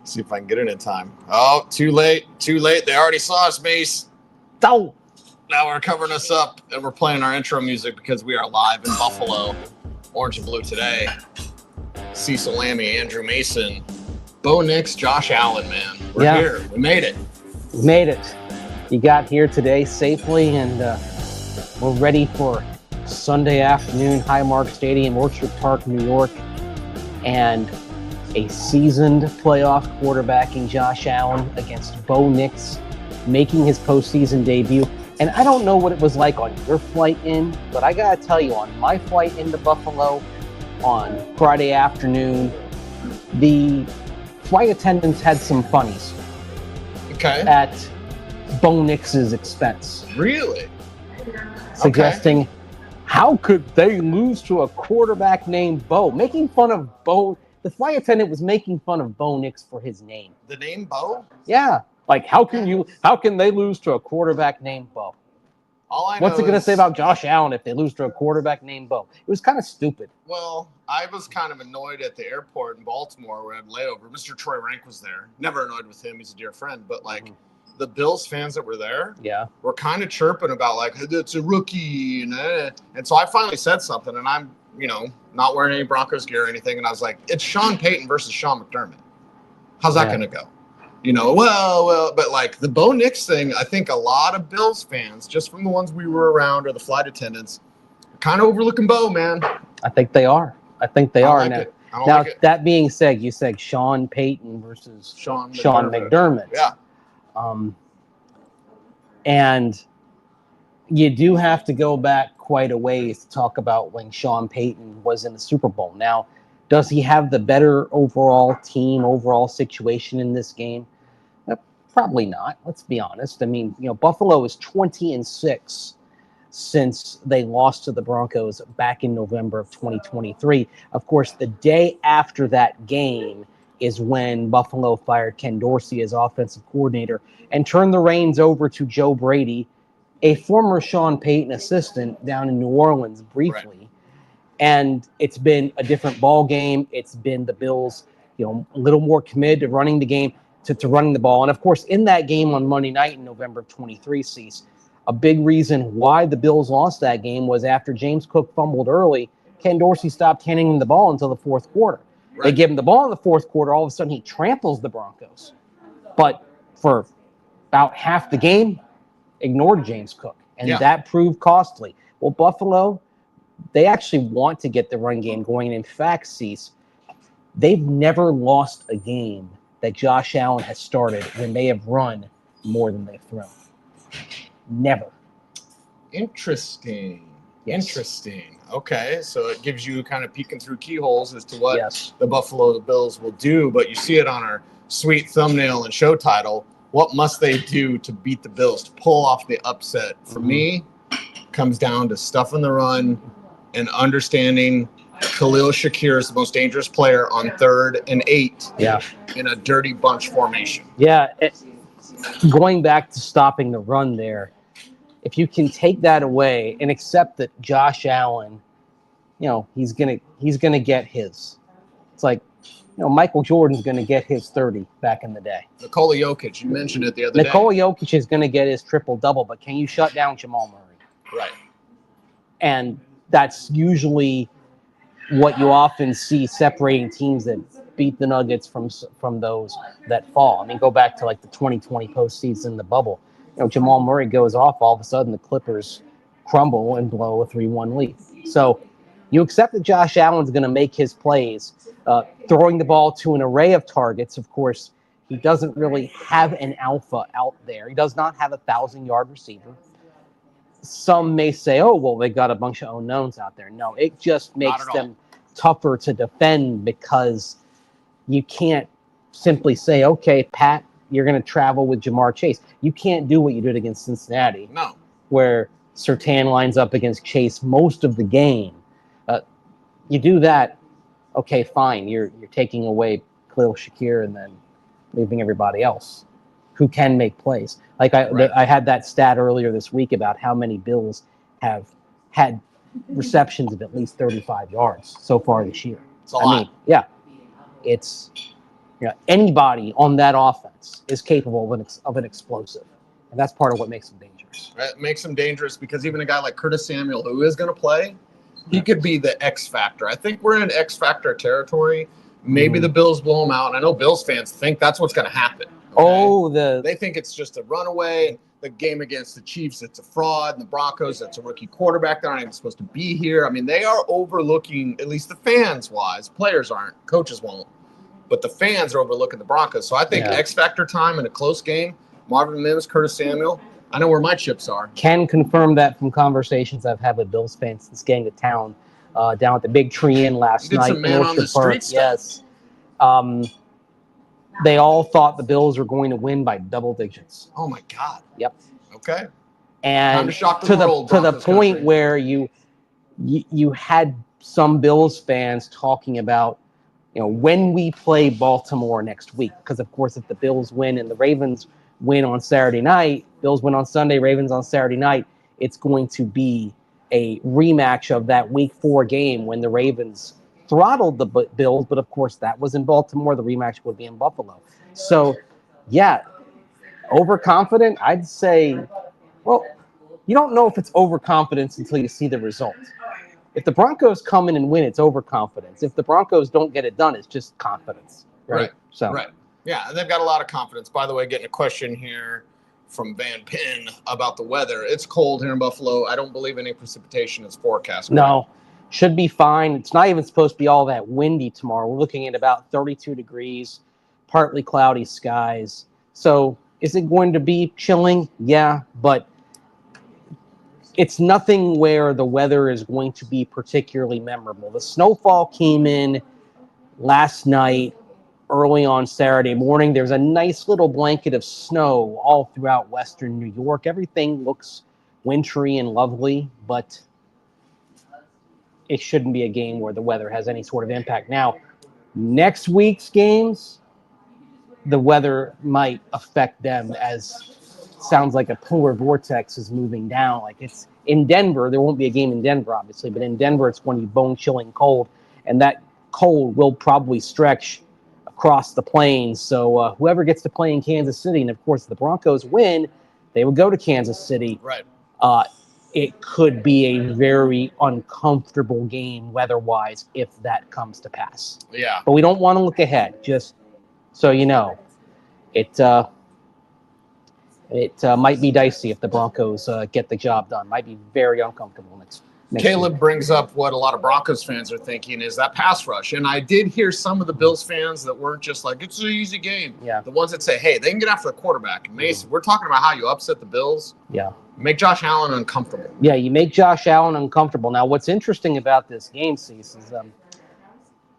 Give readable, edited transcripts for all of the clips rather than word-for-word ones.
See if I can get it in time. Oh, too late. Too late. They already saw us, Mace. Oh. Now we're covering us up, and we're playing our intro music because we are live in Buffalo. Orange and blue today. Cecil Lammy, Andrew Mason, Bo Nix, Josh Allen, man. We're here. We made it. We made it. You got here today safely, and we're ready for Sunday afternoon, Highmark Stadium, Orchard Park, New York, and a seasoned playoff quarterbacking Josh Allen against Bo Nix, making his postseason debut. And I don't know what it was like on your flight in, but I got to tell you, on my flight into Buffalo on Friday afternoon, the flight attendants had some funnies. Okay. At Bo Nix's expense. Really? Suggesting, how could they lose to a quarterback named Bo? Making fun of Bo. The flight attendant was making fun of Bo Nix for his name. The name Bo? Yeah. Like, how can they lose to a quarterback named Bo? What's it going to say about Josh Allen if they lose to a quarterback named Bo? It was kind of stupid. Well, I was kind of annoyed at the airport in Baltimore where I had layover. Mr. Troy Rank was there. Never annoyed with him. He's a dear friend. But, the Bills fans that were there were kind of chirping about, hey, it's a rookie. And so I finally said something, and I'm, not wearing any Broncos gear or anything. And I was like, it's Sean Payton versus Sean McDermott. How's that going to go? But the Bo Nix thing, I think a lot of Bills fans, just from the ones we were around or the flight attendants, are kind of overlooking Bo, man. I think they are. Now, it. That being said, you said Sean Payton versus Sean McDermott. Yeah. And you do have to go back quite a ways to talk about when Sean Payton was in the Super Bowl. Now, does he have the better overall team, overall situation in this game? Probably not. Let's be honest. I mean, Buffalo is 20-6 since they lost to the Broncos back in November of 2023. Of course, the day after that game is when Buffalo fired Ken Dorsey as offensive coordinator and turned the reins over to Joe Brady, a former Sean Payton assistant down in New Orleans briefly. Right. And it's been a different ball game. It's been the Bills, a little more committed to running the game, to running the ball. And of course, in that game on Monday night in November of 23, Cease, a big reason why the Bills lost that game was after James Cook fumbled early, Ken Dorsey stopped handing him the ball until the fourth quarter. Right. They give him the ball in the fourth quarter. All of a sudden, he tramples the Broncos. But for about half the game, ignored James Cook. And that proved costly. Well, Buffalo, they actually want to get the run game going. And in fact, Cease, they've never lost a game that Josh Allen has started when they have run more than they've thrown. Never. Interesting. Yes. Interesting. Okay, so it gives you kind of peeking through keyholes as to what the Buffalo Bills will do, but you see it on our sweet thumbnail and show title. What must they do to beat the Bills, to pull off the upset? For me, comes down to stuffing the run and understanding Khalil Shakir is the most dangerous player on 3rd and 8 in a dirty bunch formation. Yeah, going back to stopping the run there, if you can take that away and accept that Josh Allen, he's gonna get his. It's like, Michael Jordan's gonna get his 30 back in the day. Nikola Jokic, you mentioned it the other day. Nikola Jokic is gonna get his triple-double, but can you shut down Jamal Murray? Right. And that's usually what you often see separating teams that beat the Nuggets from those that fall. I mean, go back to the 2020 postseason, the bubble. Jamal Murray goes off, all of a sudden the Clippers crumble and blow a 3-1 lead. So you accept that Josh Allen's going to make his plays, throwing the ball to an array of targets. Of course, he doesn't really have an alpha out there. He does not have a 1,000-yard receiver. Some may say, they got a bunch of unknowns out there. No, it just makes them tougher to defend because you can't simply say, okay, Pat, you're going to travel with Jamar Chase. You can't do what you did against Cincinnati. No. Where Surtain lines up against Chase most of the game. You do that, okay, fine. You're taking away Khalil Shakir and then leaving everybody else who can make plays. I had that stat earlier this week about how many Bills have had receptions of at least 35 yards so far this year. It's a lot. Yeah. It's Yeah, anybody on that offense is capable of an explosive, and that's part of what makes them dangerous. That makes them dangerous because even a guy like Curtis Samuel, who is going to play, he could be the X factor. I think we're in X factor territory. Maybe the Bills blow them out, and I know Bills fans think that's what's going to happen. Okay? They think it's just a runaway. The game against the Chiefs, it's a fraud. And the Broncos, it's a rookie quarterback. They're not even supposed to be here. I mean, they are overlooking, at least the fans-wise. Players aren't. Coaches won't. But the fans are overlooking the Broncos. So I think X factor time in a close game, Marvin Mims, Curtis Samuel, I know where my chips are. Can confirm that from conversations I've had with Bills fans since getting to town down at the Big Tree Inn last night. Some man on the street stuff. Yes. They all thought the Bills were going to win by double digits. Oh, my God. Yep. Okay. And to the point where you had some Bills fans talking about, when we play Baltimore next week, because, of course, if the Bills win and the Ravens win on Saturday night, Bills win on Sunday, Ravens on Saturday night, it's going to be a rematch of that Week 4 game when the Ravens throttled the Bills, but of course that was in Baltimore. The rematch would be in Buffalo. So, yeah, overconfident, I'd say, well, you don't know if it's overconfidence until you see the result. If the Broncos come in and win, it's overconfidence. If the Broncos don't get it done, it's just confidence. Right. Right. Yeah, and they've got a lot of confidence. By the way, getting a question here from Van Pin about the weather. It's cold here in Buffalo. I don't believe any precipitation is forecast. No. Should be fine. It's not even supposed to be all that windy tomorrow. We're looking at about 32 degrees, partly cloudy skies. So is it going to be chilling? Yeah, but it's nothing where the weather is going to be particularly memorable. The snowfall came in last night, early on Saturday morning. There's a nice little blanket of snow all throughout western New York. Everything looks wintry and lovely, but it shouldn't be a game where the weather has any sort of impact. Now, next week's games, the weather might affect them, as sounds like a polar vortex is moving down. Like, it's in Denver. There won't be a game in Denver, obviously, but in Denver, it's going to be bone-chilling cold, and that cold will probably stretch across the plains. So whoever gets to play in Kansas City, and of course, if the Broncos win, they would go to Kansas City. Right. It could be a very uncomfortable game weather-wise if that comes to pass. Yeah. But we don't want to look ahead, just so you know. It might be dicey if the Broncos get the job done. Might be very uncomfortable next Caleb week. brings up what a lot of Broncos fans are thinking is that pass rush. And I did hear some of the Bills fans that weren't just like, it's an easy game. Yeah. The ones that say, hey, they can get after the quarterback. And Mason, we're talking about how you upset the Bills. Yeah. Make Josh Allen uncomfortable. Yeah, you make Josh Allen uncomfortable. Now, what's interesting about this game, Cease, is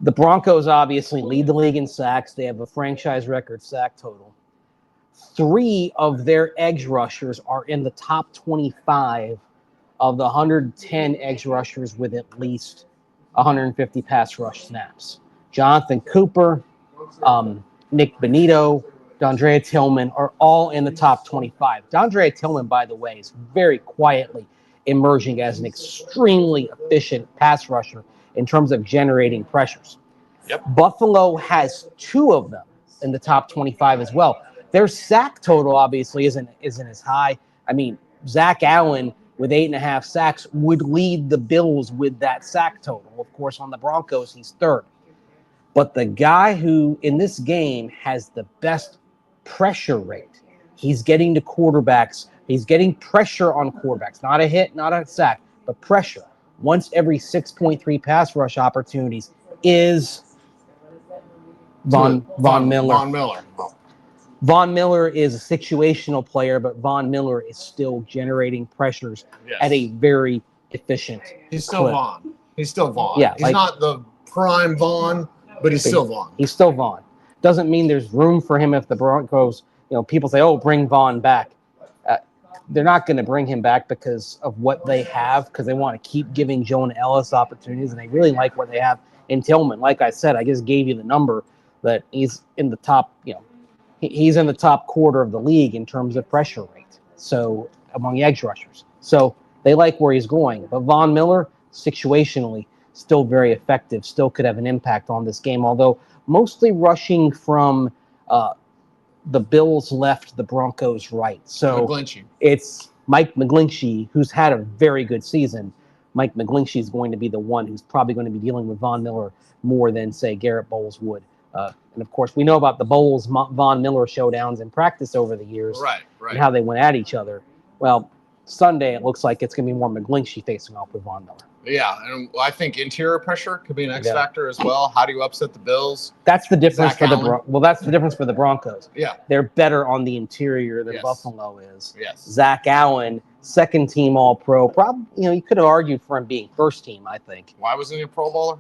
the Broncos obviously lead the league in sacks. They have a franchise record sack total. 3 of their edge rushers are in the top 25 of the 110 edge rushers with at least 150 pass rush snaps. Jonathan Cooper, Nick Bonito, Dondrea Tillman are all in the top 25. Dondrea Tillman, by the way, is very quietly emerging as an extremely efficient pass rusher in terms of generating pressures. Yep. Buffalo has 2 of them in the top 25 as well. Their sack total obviously isn't as high. I mean, Zach Allen with 8.5 sacks would lead the Bills with that sack total. Of course, on the Broncos, he's 3rd. But the guy who in this game has the best pressure rate, he's getting to quarterbacks. He's getting pressure on quarterbacks, not a hit, not a sack, but pressure. Once every 6.3 pass rush opportunities is Von Miller. Von Miller. Von Miller is a situational player, but Von Miller is still generating pressures at a very efficient He's still clip. Vaughn. He's still Vaughn. Yeah, he's not the prime Vaughn, but he's still Vaughn. He's still Vaughn. Doesn't mean there's room for him if the Broncos, people say, oh, bring Vaughn back. They're not going to bring him back because of what they have, because they want to keep giving Jonah Ellis opportunities, and they really like what they have in Tillman. Like I said, I just gave you the number that he's in the top, he's in the top quarter of the league in terms of pressure rate, so among edge rushers. So they like where he's going. But Von Miller, situationally, still very effective, still could have an impact on this game, although mostly rushing from the Bills left, the Broncos right. So McGlinchey. It's Mike McGlinchey, who's had a very good season. Mike McGlinchey is going to be the one who's probably going to be dealing with Von Miller more than, say, Garrett Bowles would. And, of course, we know about the Bowles-Von Miller showdowns in practice over the years. Right. And how they went at each other. Well, Sunday it looks like it's going to be more McGlinchey facing off with Von Miller. Yeah, and I think interior pressure could be an X factor as well. How do you upset the Bills? That's the difference that's the difference for the Broncos. Yeah. They're better on the interior than Buffalo is. Yes. Zach Allen, second team All-Pro. Probably, you could have argued for him being first team, I think. Why wasn't he a Pro Bowler?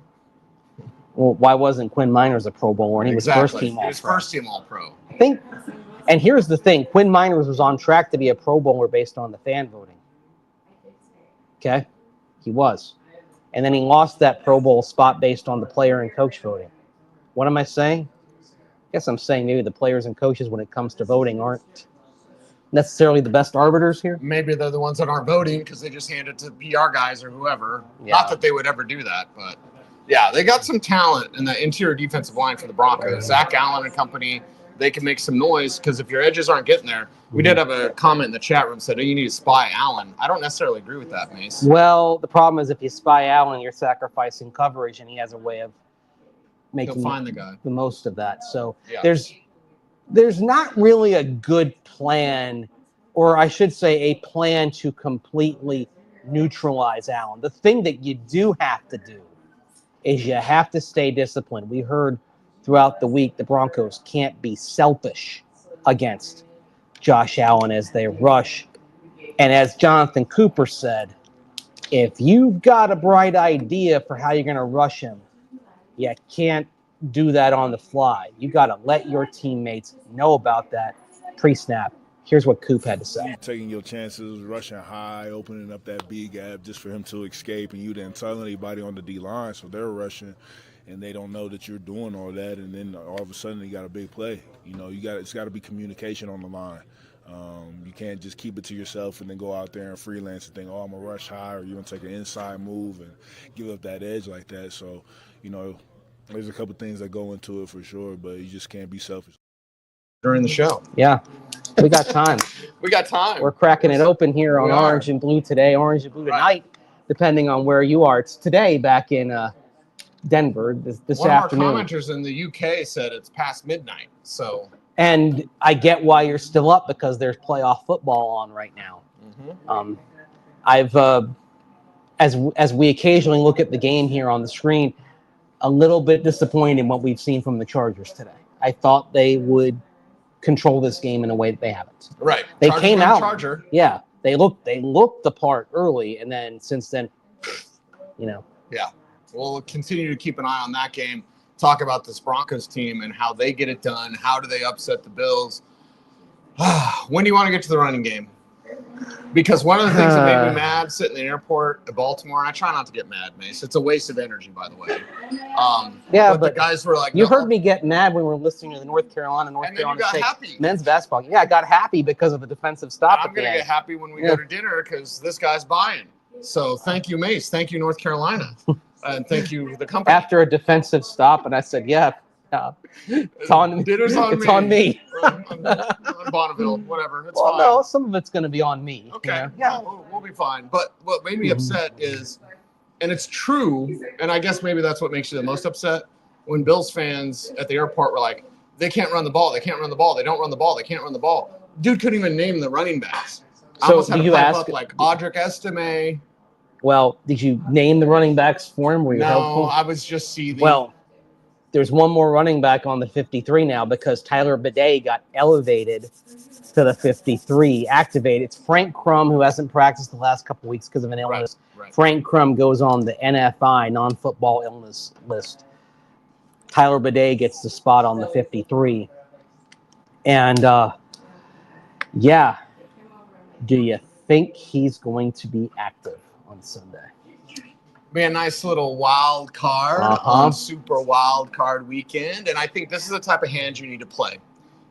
Well, why wasn't Quinn Miners a Pro Bowler and he was first team All-Pro? He was first team All-Pro. I think, and here's the thing, Quinn Miners was on track to be a Pro Bowler based on the fan voting. Okay? He was. And then he lost that Pro Bowl spot based on the player and coach voting. What am I saying? I guess I'm saying maybe the players and coaches, when it comes to voting, aren't necessarily the best arbiters here. Maybe they're the ones that aren't voting because they just hand it to PR guys or whoever. Yeah. Not that they would ever do that, but yeah, they got some talent in the interior defensive line for the Broncos. Zach Allen and company, they can make some noise because if your edges aren't getting there, we did have a comment in the chat room said, oh, you need to spy Allen. I don't necessarily agree with that, Mace. Well, the problem is if you spy Allen, you're sacrificing coverage, and he has a way of making the most of that. So there's not really a good plan, or I should say a plan to completely neutralize Allen. The thing that you do have to do is you have to stay disciplined. We heard throughout the week the Broncos can't be selfish against Josh Allen as they rush. And as Jonathan Cooper said, if you've got a bright idea for how you're going to rush him, you can't do that on the fly. You got to let your teammates know about that pre-snap. Here's what Coop had to say. Taking your chances, rushing high, opening up that B gap just for him to escape, and you didn't tell anybody on the D-line, so they're rushing, and they don't know that you're doing all that, and then all of a sudden you got a big play. It's got to be communication on the line. You can't just keep it to yourself and then go out there and freelance and think, oh, I'm going to rush high, or you're going to take an inside move and give up that edge like that. So, there's a couple things that go into it for sure, but you just can't be selfish. During the show. Yeah, we got time. We're cracking it open here on Orange and Blue today, Orange and Blue tonight, depending on where you are. It's today back in Denver this afternoon. One of our commenters in the UK said it's past midnight. So, and I get why you're still up because there's playoff football on right now. Mm-hmm. I've as we occasionally look at the game here on the screen, a little bit disappointed in what we've seen from the Chargers today. I thought they would control this game in a way that they haven't. Right. They came out. Charger. Yeah. They looked the part early, and then since then, Yeah. We'll continue to keep an eye on that game. Talk about this Broncos team and how they get it done. How do they upset the Bills? When do you want to get to the running game? Because one of the things that made me mad sitting in the airport at Baltimore, I try not to get mad, Mace. It's a waste of energy, by the way. But the guys were like, you heard me get mad when we were listening to the North Carolina State men's basketball. Yeah, I got happy because of a defensive stop. I'm going to get happy when we go to dinner because this guy's buying. So thank you, Mace. Thank you, North Carolina. And thank you, the company. After a defensive stop, and I said, it's on me. Dinner's on it's on me. on Bonneville, whatever. It's fine. No, some of it's going to be on me. Okay. Yeah, we'll be fine. But what made me upset is, and it's true, and I guess maybe that's what makes you the most upset, when Bills fans at the airport were like, they can't run the ball. They can't run the ball. They don't run the ball. They can't run the ball. Dude couldn't even name the running backs. I almost had to pipe up like Audric Estime. Well, did you name the running backs for him? Were you helpful? I was just seething. Well, there's one more running back on the 53 now because Tyler Bidet got elevated to the 53, activated. It's Frank Crum, who hasn't practiced the last couple of weeks because of an illness. Right. Frank Crum goes on the NFI, non-football illness list. Tyler Bidet gets the spot on the 53. And, do you think he's going to be active on Sunday? Be a nice little wild card on Super Wild Card Weekend. And I think this is the type of hand you need to play.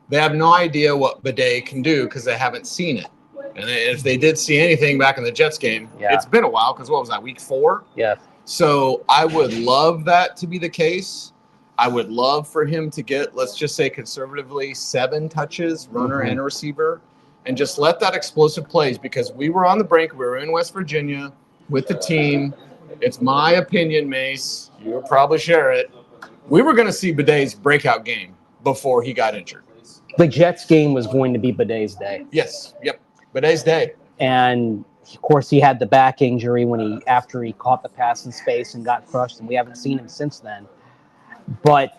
They have no idea what Bidet can do because they haven't seen it. And if they did see anything back in the Jets game, it's been a while because what was that, week 4? Yeah. So I would love that to be the case. I would love for him to get, let's just say conservatively, 7 touches, runner and a receiver, and just let that explosive plays, because we were on the brink. We were in West Virginia with the team. It's my opinion, Mace. You'll probably share it. We were going to see Bidet's breakout game before he got injured. The Jets game was going to be Bidet's day. Yes. Yep. Bidet's day. And of course, he had the back injury after he caught the pass in space and got crushed, and we haven't seen him since then. But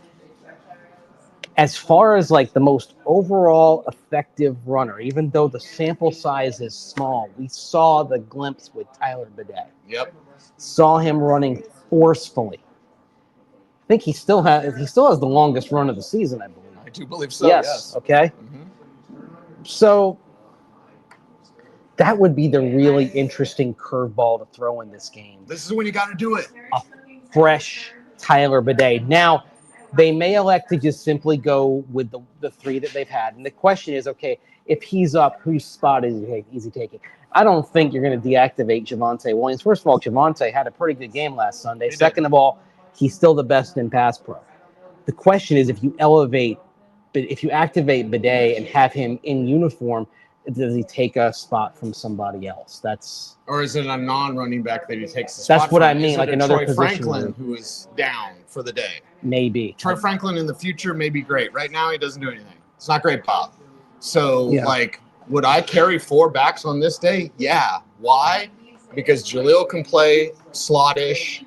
as far as like the most overall effective runner, even though the sample size is small, we saw the glimpse with Tyler Bidet. Yep. Saw him running forcefully. I think he still has the longest run of the season, I believe. I do believe so. Yes. Okay. So that would be the really interesting curveball to throw in this game. This is when you got to do it. A fresh Tyler Bidet. Now, they may elect to just simply go with the 3 that they've had. And the question is, okay, if he's up, whose spot is he taking? I don't think you're going to deactivate Javonte Williams. First of all, Javonte had a pretty good game last Sunday. Second of all, he's still the best in pass pro. The question is, if you activate Bidet and have him in uniform, does he take a spot from somebody else? Or is it a non-running back that he takes the spot? That's what from? I mean, is like it another Troy position Franklin who is down for the day. Maybe. Troy Franklin in the future may be great. Right now, he doesn't do anything. It's not great, Bob. So, would I carry 4 backs on this day? Yeah. Why? Because Jaleel can play slot-ish.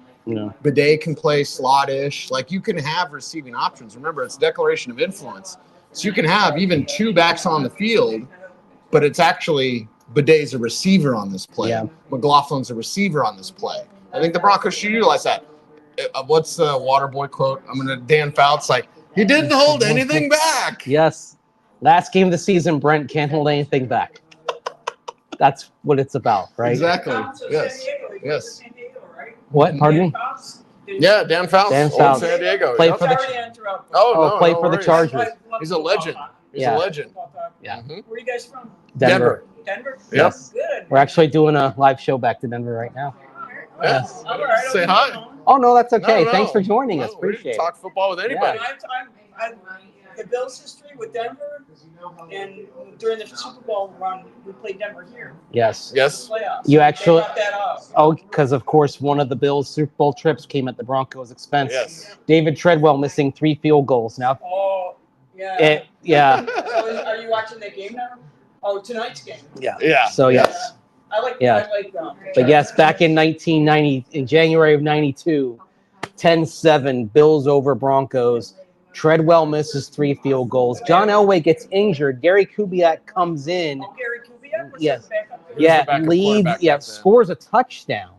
Bidet can play slot-ish. Like, you can have receiving options. Remember, it's declaration of influence. So you can have even 2 backs on the field, but it's actually Bidet's a receiver on this play. Yeah. McLaughlin's a receiver on this play. I think the Broncos should utilize that. What's the Waterboy quote? Dan Fouts, like, he didn't hold anything back. Yes. Last game of the season, Brent can't hold anything back. That's what it's about, right? Exactly. Yes. What? Pardon me? Yeah, Dan Fouts. Dan Fouts. San Diego. Play for the Chargers. He's a legend. He's a legend. Yeah. Where are you guys from? Denver. Denver? Yes. Good. We're actually doing a live show back to Denver right now. Yes. Say hi. Oh, no, that's okay. Thanks for joining us. Appreciate it. Talk football with anybody. The Bills' history with Denver, and during the Super Bowl run, we played Denver here. Yes. Playoffs. You actually. That up. Oh, because of course one of the Bills' Super Bowl trips came at the Broncos' expense. Yes. David Treadwell missing 3 field goals now. Oh, yeah. Yeah. So are you watching that game now? Oh, tonight's game. Yeah. So yes. I like But yes, back in January of 92, 10-7, Bills over Broncos. Treadwell misses 3 field goals. John Elway gets injured. Gary Kubiak comes in. Oh, Gary Kubiak? Yes. Leads. Scores a touchdown.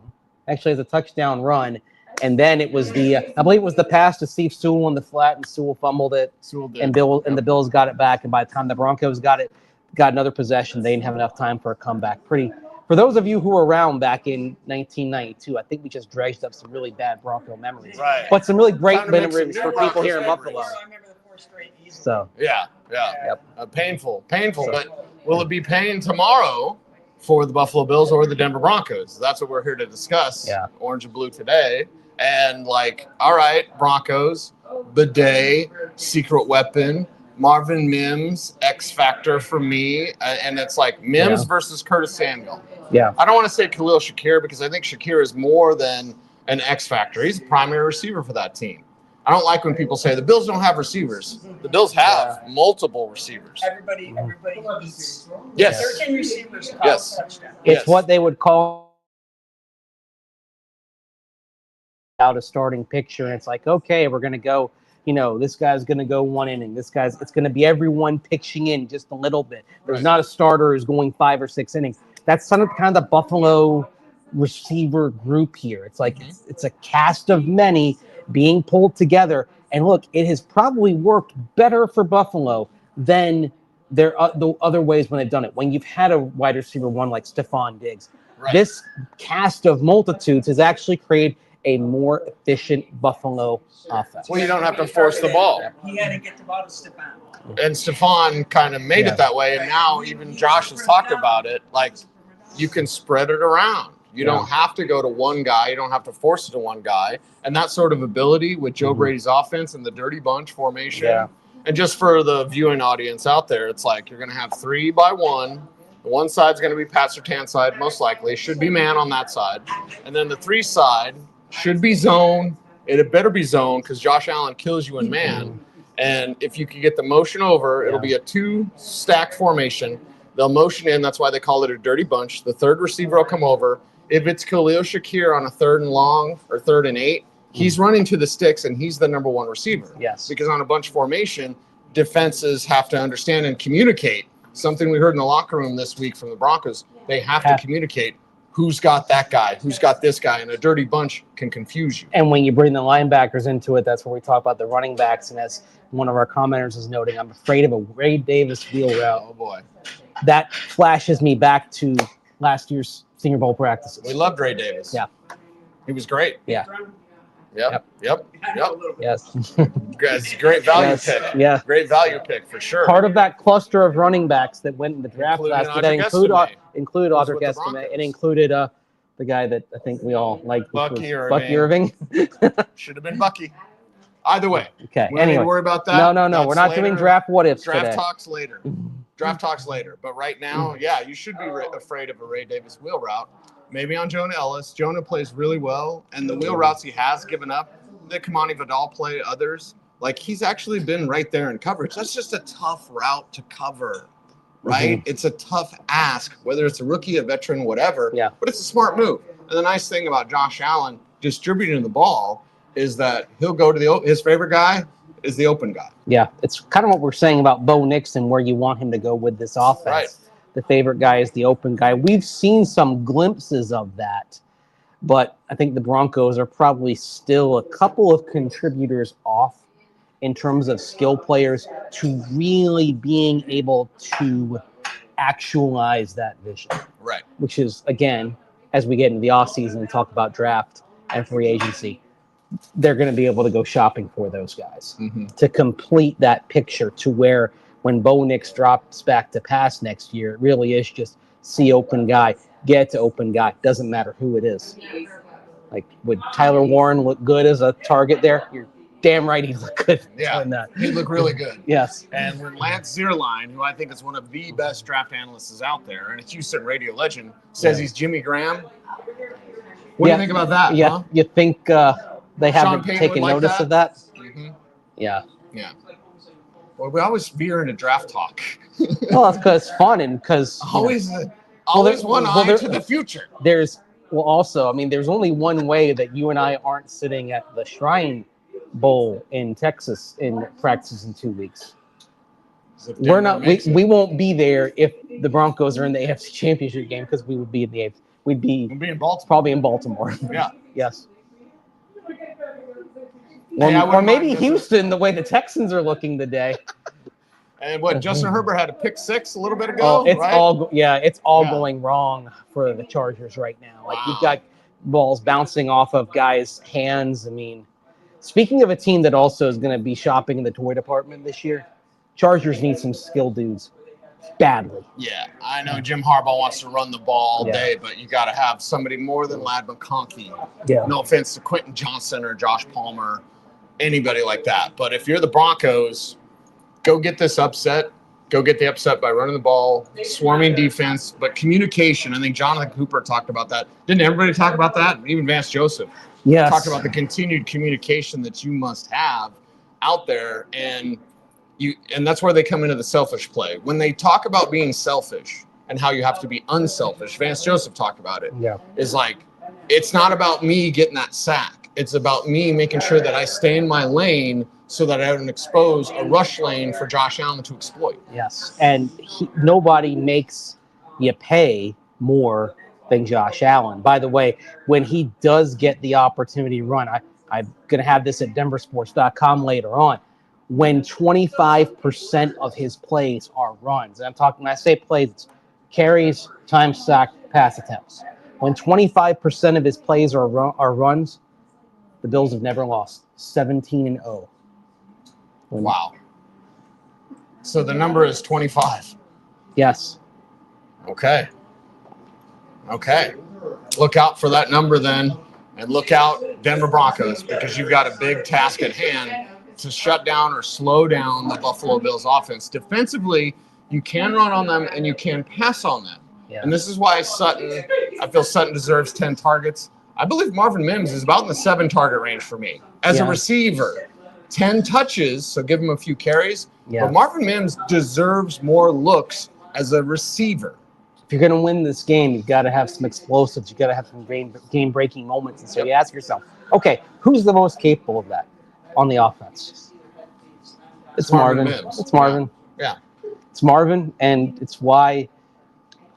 Actually, has a touchdown run. And then it was I believe it was the pass to Steve Sewell on the flat, and Sewell fumbled it. And the Bills got it back. And by the time the Broncos got another possession, they didn't have enough time for a comeback. For those of you who were around back in 1992, I think we just dredged up some really bad Bronco memories. Right. But some really great memories for people here in Buffalo. I remember the 4 straight easy. So. Yeah. Painful. But will it be pain tomorrow for the Buffalo Bills or the Denver Broncos? That's what we're here to discuss. Yeah. Orange and blue today. And all right, Broncos, Bidet, secret weapon, Marvin Mims, X factor for me. And it's like Mims versus Curtis Samuel. Yeah. I don't want to say Khalil Shakir, because I think Shakir is more than an X factor. He's a primary receiver for that team. I don't like when people say the Bills don't have receivers. The Bills have multiple receivers. Everybody eats. Yes. 13 receivers. Yes. Touchdown. It's what they would call out a starting picture. And it's like, okay, we're going to go, this guy's going to go 1 inning. It's going to be everyone pitching in just a little bit. There's not a starter who's going 5 or 6 innings. That's kind of the Buffalo receiver group here. It's like it's a cast of many being pulled together. And look, it has probably worked better for Buffalo than the other ways when they've done it. When you've had a wide receiver one like Stephon Diggs, this cast of multitudes has actually created a more efficient Buffalo offense. Well, you don't have to force the ball. He had to get the ball to Stephon. And Stephon kind of made it that way. And now even Josh has talked about it. Like, you can spread it around. You don't have to go to one guy. You don't have to force it to one guy. And that sort of ability with Joe Brady's offense and the dirty bunch formation. Yeah. And just for the viewing audience out there, it's like you're going to have 3 by 1. The one side's going to be Pat Surtain side, most likely. Should be man on that side. And then the 3 side should be zone. It better be zone because Josh Allen kills you in man. And if you can get the motion over, it'll be a 2-stack formation. They'll motion in. That's why they call it a dirty bunch. The third receiver will come over. If it's Khalil Shakir on a 3rd and long or 3rd and 8, he's running to the sticks and he's the number 1 receiver. Yes. Because on a bunch formation, defenses have to understand and communicate. Something we heard in the locker room this week from the Broncos, they have to communicate who's got that guy, who's got this guy, and a dirty bunch can confuse you. And when you bring the linebackers into it, that's where we talk about the running backs. And as one of our commenters is noting, I'm afraid of a Ray Davis wheel route. Oh, boy. That flashes me back to last year's Senior Bowl practices. We loved Ray Davis. Yeah. He was great. Yeah. Yep. Yes. It's a great value pick. Yeah. Great value pick for sure. Part of that cluster of running backs that went in the draft last year, that included Audric Estime. It included the guy that I think we all liked, Bucky Irving. Should have been Bucky. Either way. Okay. We don't need to worry about that. No. That's We're not doing draft what ifs today. Draft talks later. But right now, you should be afraid of a Ray Davis wheel route. Maybe on Jonah Ellis. Jonah plays really well, and the wheel routes he has given up, the Kamani Vidal play, others, like he's actually been right there in coverage. That's just a tough route to cover, right? It's a tough ask, whether it's a rookie, a veteran, whatever. Yeah. But it's a smart move. And the nice thing about Josh Allen distributing the ball is that he'll go to his favorite guy is the open guy. Yeah, it's kind of what we're saying about Bo Nix and where you want him to go with this offense. Right. The favorite guy is the open guy. We've seen some glimpses of that, but I think the Broncos are probably still a couple of contributors off in terms of skill players to really being able to actualize that vision. Right. Which is, again, as we get into the offseason and talk about draft and free agency, they're going to be able to go shopping for those guys to complete that picture to where when Bo Nix drops back to pass next year, it really is just see open guy, get to open guy. Doesn't matter who it is. Like, would Tyler Warren look good as a target there? You're damn right he'd look good doing that. He'd look really good. Yes. And when Lance Zierlein, who I think is one of the best draft analysts out there and a Houston radio legend, says he's Jimmy Graham, what do you think about that? Yeah, huh? You think they haven't taken notice of that? Yeah. Yeah. Well, we always veer into draft talk. Well, that's because it's fun and because always one eye to the future. There's only one way that you and I aren't sitting at the Shrine Bowl in Texas in practice in 2 weeks. We're not. We won't be there if the Broncos are in the AFC Championship game because we would be in the AFC. We'd be in Baltimore. Probably in Baltimore. Yeah. Yes. Or maybe Houston, the way the Texans are looking today. And what, Justin Herbert had a pick 6 a little bit ago? Oh, it's right? all going wrong for the Chargers right now. Like, you've got balls bouncing off of guys' hands. I mean, speaking of a team that also is going to be shopping in the toy department this year, Chargers need some skilled dudes badly. Yeah, I know Jim Harbaugh wants to run the ball all day, but you got to have somebody more than Ladd McConkey. Yeah. No offense to Quentin Johnson or Josh Palmer, anybody like that. But if you're the Broncos, go get this upset. Go get the upset by running the ball, swarming defense, but communication. I think Jonathan Cooper talked about that. Didn't everybody talk about that? Even Vance Joseph talked about the continued communication that you must have out there, and that's where they come into the selfish play. When they talk about being selfish and how you have to be unselfish, Vance Joseph talked about it. Yeah. Is like, it's not about me getting that sack. It's about me making sure that I stay in my lane so that I don't expose a rush lane for Josh Allen to exploit. Yes. And nobody makes you pay more than Josh Allen. By the way, when he does get the opportunity to run, I'm going to have this at denversports.com later on. When 25% of his plays are runs, and I'm talking, when I say plays, it's carries, time sack, pass attempts. When 25% of his plays are runs, the Bills have never lost. 17-0. Wow. So the number is 25. Yes. Okay. look out for that number then, and look out Denver Broncos, because you've got a big task at hand to shut down or slow down the Buffalo Bills offense. Defensively, you can run on them and you can pass on them. Yeah. And this is why I feel Sutton deserves 10 targets. I believe Marvin Mims is about in the 7 target range for me. As a receiver, 10 touches, so give him a few carries. Yeah. But Marvin Mims deserves more looks as a receiver. If you're going to win this game, you've got to have some explosives. You've got to have some game-breaking moments. And so you ask yourself, okay, who's the most capable of that on the offense? It's Marvin. It's Marvin. Yeah. It's Marvin, and it's why,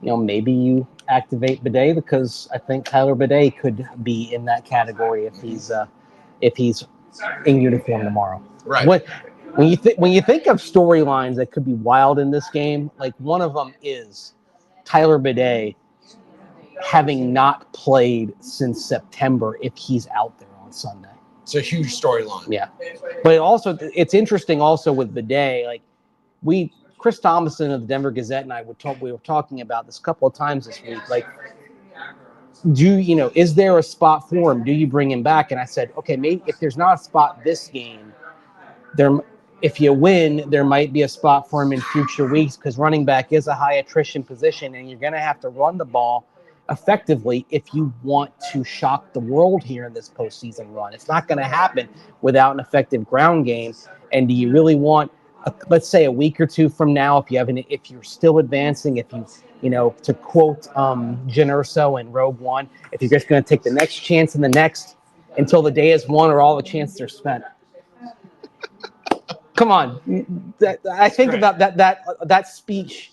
maybe you activate Bidet, because I think Tyler Bidet could be in that category if he's in uniform tomorrow. Right. When you think of storylines that could be wild in this game, like one of them is Tyler Bidet having not played since September if he's out there on Sunday. It's a huge storyline. Yeah. But it's interesting also with Bidet, like Chris Thomason of the Denver Gazette and I we were talking about this a couple of times this week. Like, is there a spot for him? Do you bring him back? And I said, okay, maybe if there's not a spot this game, if you win, there might be a spot for him in future weeks, because running back is a high attrition position, and you're going to have to run the ball effectively if you want to shock the world here in this postseason run. It's not going to happen without an effective ground game. And do you really want, let's say a week or two from now, if you're still advancing, if to quote Jen Urso in Rogue One, if you're just going to take the next chance and the next until the day is won or all the chances are spent. Come on. I think about that speech,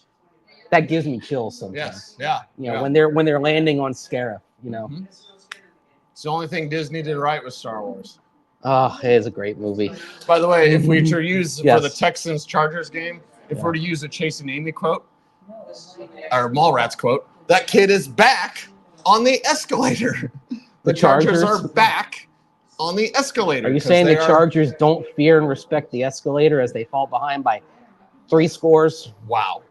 that gives me chills sometimes. Yes. Yeah. When they're landing on Scarif, Mm-hmm. It's the only thing Disney did right with Star Wars. Oh, it is a great movie. By the way, if we were to use for the Texans-Chargers game, if we're to use a Chase and Amy quote, or Mallrats quote, that kid is back on the escalator. The Chargers are back on the escalator. Are you saying the Chargers don't fear and respect the escalator as they fall behind by 3 scores? Wow.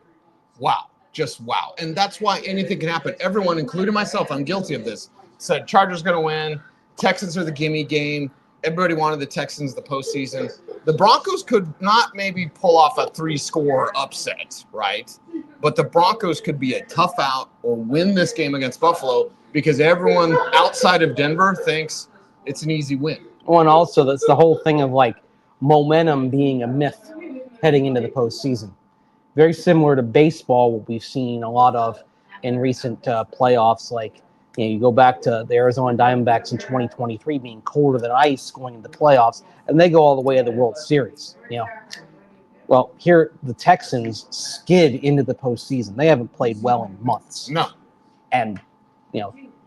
Just wow. And that's why anything can happen. Everyone, including myself, I'm guilty of this, said Chargers going to win. Texans are the gimme game. Everybody wanted the Texans the postseason. The Broncos could not maybe pull off a 3-score upset, right? But the Broncos could be a tough out or win this game against Buffalo, because everyone outside of Denver thinks it's an easy win. Well, and also that's the whole thing of like momentum being a myth heading into the postseason. Very similar to baseball, what we've seen a lot of in recent playoffs. Like, you go back to the Arizona Diamondbacks in 2023 being colder than ice going into the playoffs, and they go all the way to the World Series. Well, here the Texans skid into the postseason. They haven't played well in months. No. And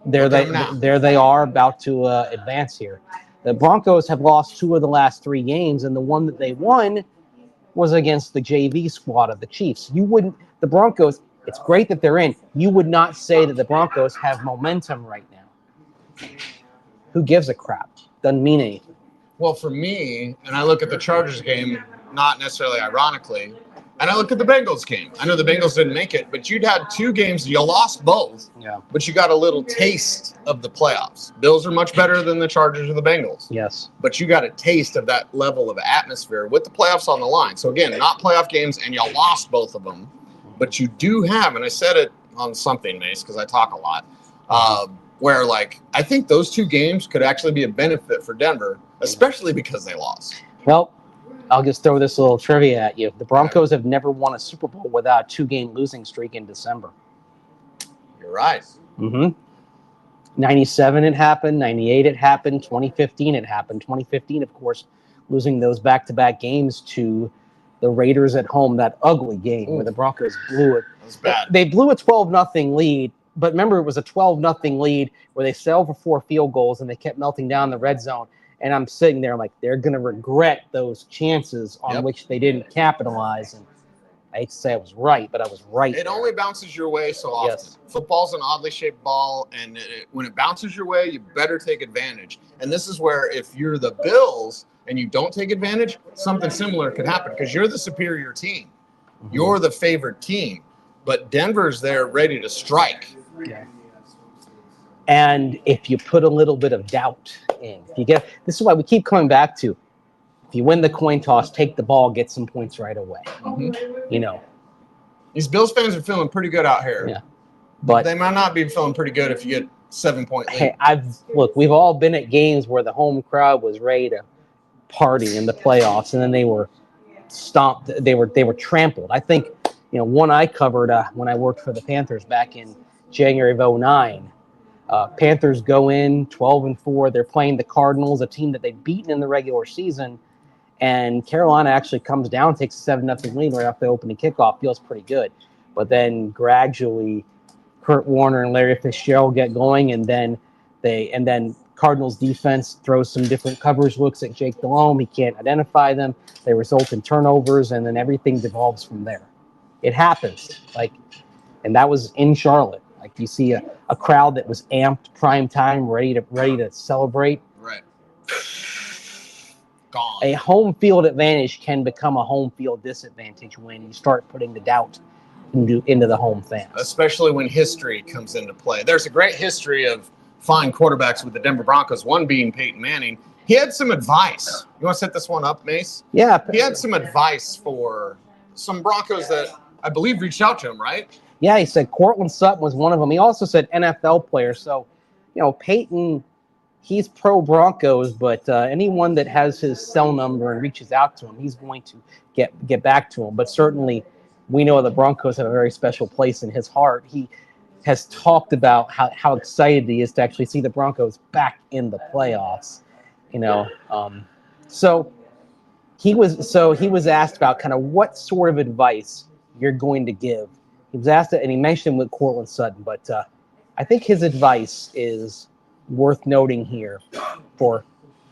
there they are about to advance here. The Broncos have lost 2 of the last 3 games, and the one that they won was against the JV squad of the Chiefs. The Broncos, it's great that they're in. You would not say that the Broncos have momentum right now. Who gives a crap? Doesn't mean anything. Well, for me, and I look at the Chargers game, not necessarily ironically, and I look at the Bengals game. I know the Bengals didn't make it, but you'd had 2 games. You lost both, but you got a little taste of the playoffs. Bills are much better than the Chargers or the Bengals. Yes. But you got a taste of that level of atmosphere with the playoffs on the line. So, again, not playoff games, and you lost both of them. But you do have, and I said it on something, Mace, because I talk a lot, where, I think those 2 games could actually be a benefit for Denver, especially because they lost. Well, I'll just throw this little trivia at you. The Broncos have never won a Super Bowl without a 2-game losing streak in December. You're right. Mm-hmm. 97 it happened. 98 it happened. 2015 it happened. 2015, of course, losing those back-to-back games to the Raiders at home, that ugly game where the Broncos blew it. That was bad. They blew a 12-0 lead, but remember, it was a 12-0 lead where they settled for 4 field goals and they kept melting down the red zone. And I'm sitting there, I'm like, they're going to regret those chances on which they didn't capitalize. And I hate to say I was right, but I was right. It only bounces your way so often. Yes. Football's an oddly shaped ball, and when it bounces your way, you better take advantage. And this is where if you're the Bills and you don't take advantage, something similar could happen because you're the superior team. Mm-hmm. You're the favored team. But Denver's there ready to strike. Yeah. And if you put a little bit of doubt in, this is why we keep coming back to, if you win the coin toss, take the ball, get some points right away. Mm-hmm. These Bills fans are feeling pretty good out here. Yeah. But they might not be feeling pretty good if you get 7-point lead. Hey, we've all been at games where the home crowd was ready to party in the playoffs, and then they were stomped. They were trampled. I think, one I covered when I worked for the Panthers back in January of 2009. Panthers go in 12-4. They're playing the Cardinals, a team that they'd beaten in the regular season, and Carolina actually comes down, takes a 7-0 lead right off the opening kickoff. Feels pretty good, but then gradually, Kurt Warner and Larry Fitzgerald get going, and then Cardinals defense throws some different coverage looks at Jake Delhomme. He can't identify them. They result in turnovers, and then everything devolves from there. It happens, and that was in Charlotte. You see a crowd that was amped, prime time, ready to celebrate. Right. Gone. A home field advantage can become a home field disadvantage when you start putting the doubt into the home fans. Especially when history comes into play. There's a great history of fine quarterbacks with the Denver Broncos, one being Peyton Manning. He had some advice. You want to set this one up, Mace? Yeah. He had some advice for some Broncos that I believe reached out to him, right? Yeah, he said Cortland Sutton was one of them. He also said NFL players. So, Peyton, he's pro Broncos, but anyone that has his cell number and reaches out to him, he's going to get back to him. But certainly, we know the Broncos have a very special place in his heart. He has talked about how excited he is to actually see the Broncos back in the playoffs. So he was asked about kind of what sort of advice you're going to give. He was asked it, and he mentioned with Cortland Sutton, but I think his advice is worth noting here for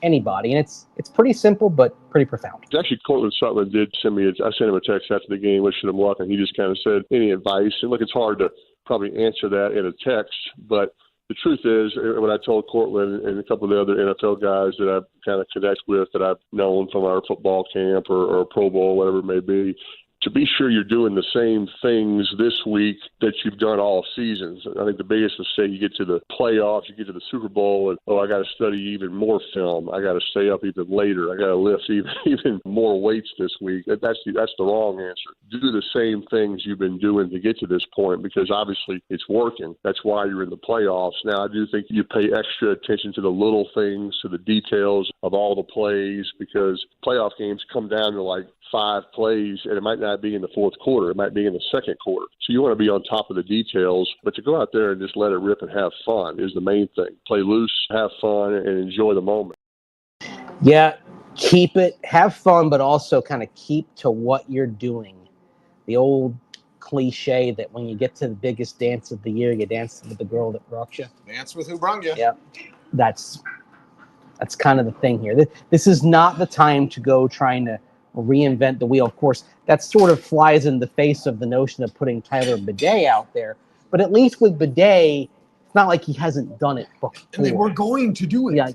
anybody, and it's pretty simple but pretty profound. Actually, Cortland Sutton did send me. I sent him a text after the game, wishing him luck, and he just kind of said, "Any advice?" And look, it's hard to probably answer that in a text, but the truth is, when I told Cortland and a couple of the other NFL guys that I kind of connect with, that I've known from our football camp or Pro Bowl, whatever it may be, to be sure you're doing the same things this week that you've done all seasons. I think the biggest is, say you get to the playoffs, you get to the Super Bowl, and, I got to study even more film. I got to stay up even later. I got to lift even more weights this week. That's the wrong answer. Do the same things you've been doing to get to this point, because obviously it's working. That's why you're in the playoffs. Now, I do think you pay extra attention to the little things, to the details of all the plays, because playoff games come down to 5 plays, and it might not be in the fourth quarter. It might be in the second quarter. So you want to be on top of the details, but to go out there and just let it rip and have fun is the main thing. Play loose, have fun, and enjoy the moment. Yeah, keep it, have fun, but also kind of keep to what you're doing. The old cliche that when you get to the biggest dance of the year, you dance with the girl that brought you. Dance with who brung you. Yeah, that's kind of the thing here. This is not the time to go trying to reinvent the wheel. Of course, that sort of flies in the face of the notion of putting Tyler Bidet out there. But at least with Bidet, it's not like he hasn't done it before. And they were going to do it. Yeah,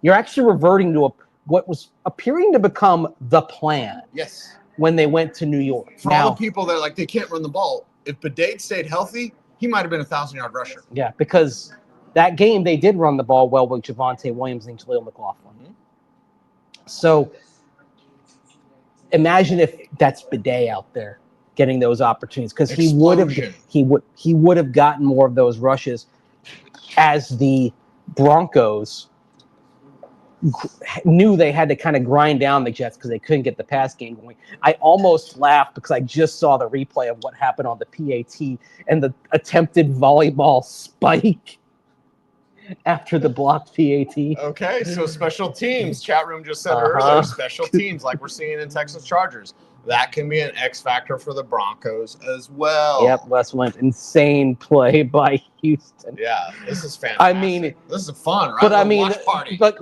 you're actually reverting to what was appearing to become the plan. Yes. When they went to New York. For all the people that they can't run the ball, if Bidet stayed healthy, he might have been a 1,000-yard rusher. Yeah, because that game they did run the ball well with Javonte Williams and Jaleel McLaughlin. Mm-hmm. So imagine if that's Bidet out there getting those opportunities, because he would have gotten more of those rushes as the Broncos knew they had to kind of grind down the Jets because they couldn't get the pass game going. I almost laughed because I just saw the replay of what happened on the PAT and the attempted volleyball spike after the blocked PAT. Okay, so special teams. Chat room just said earlier, special teams like we're seeing in Texas Chargers. That can be an X factor for the Broncos as well. Yep, Wes went insane play by Houston. Yeah, this is fantastic. I mean, this is fun, right? But I mean, watch party. But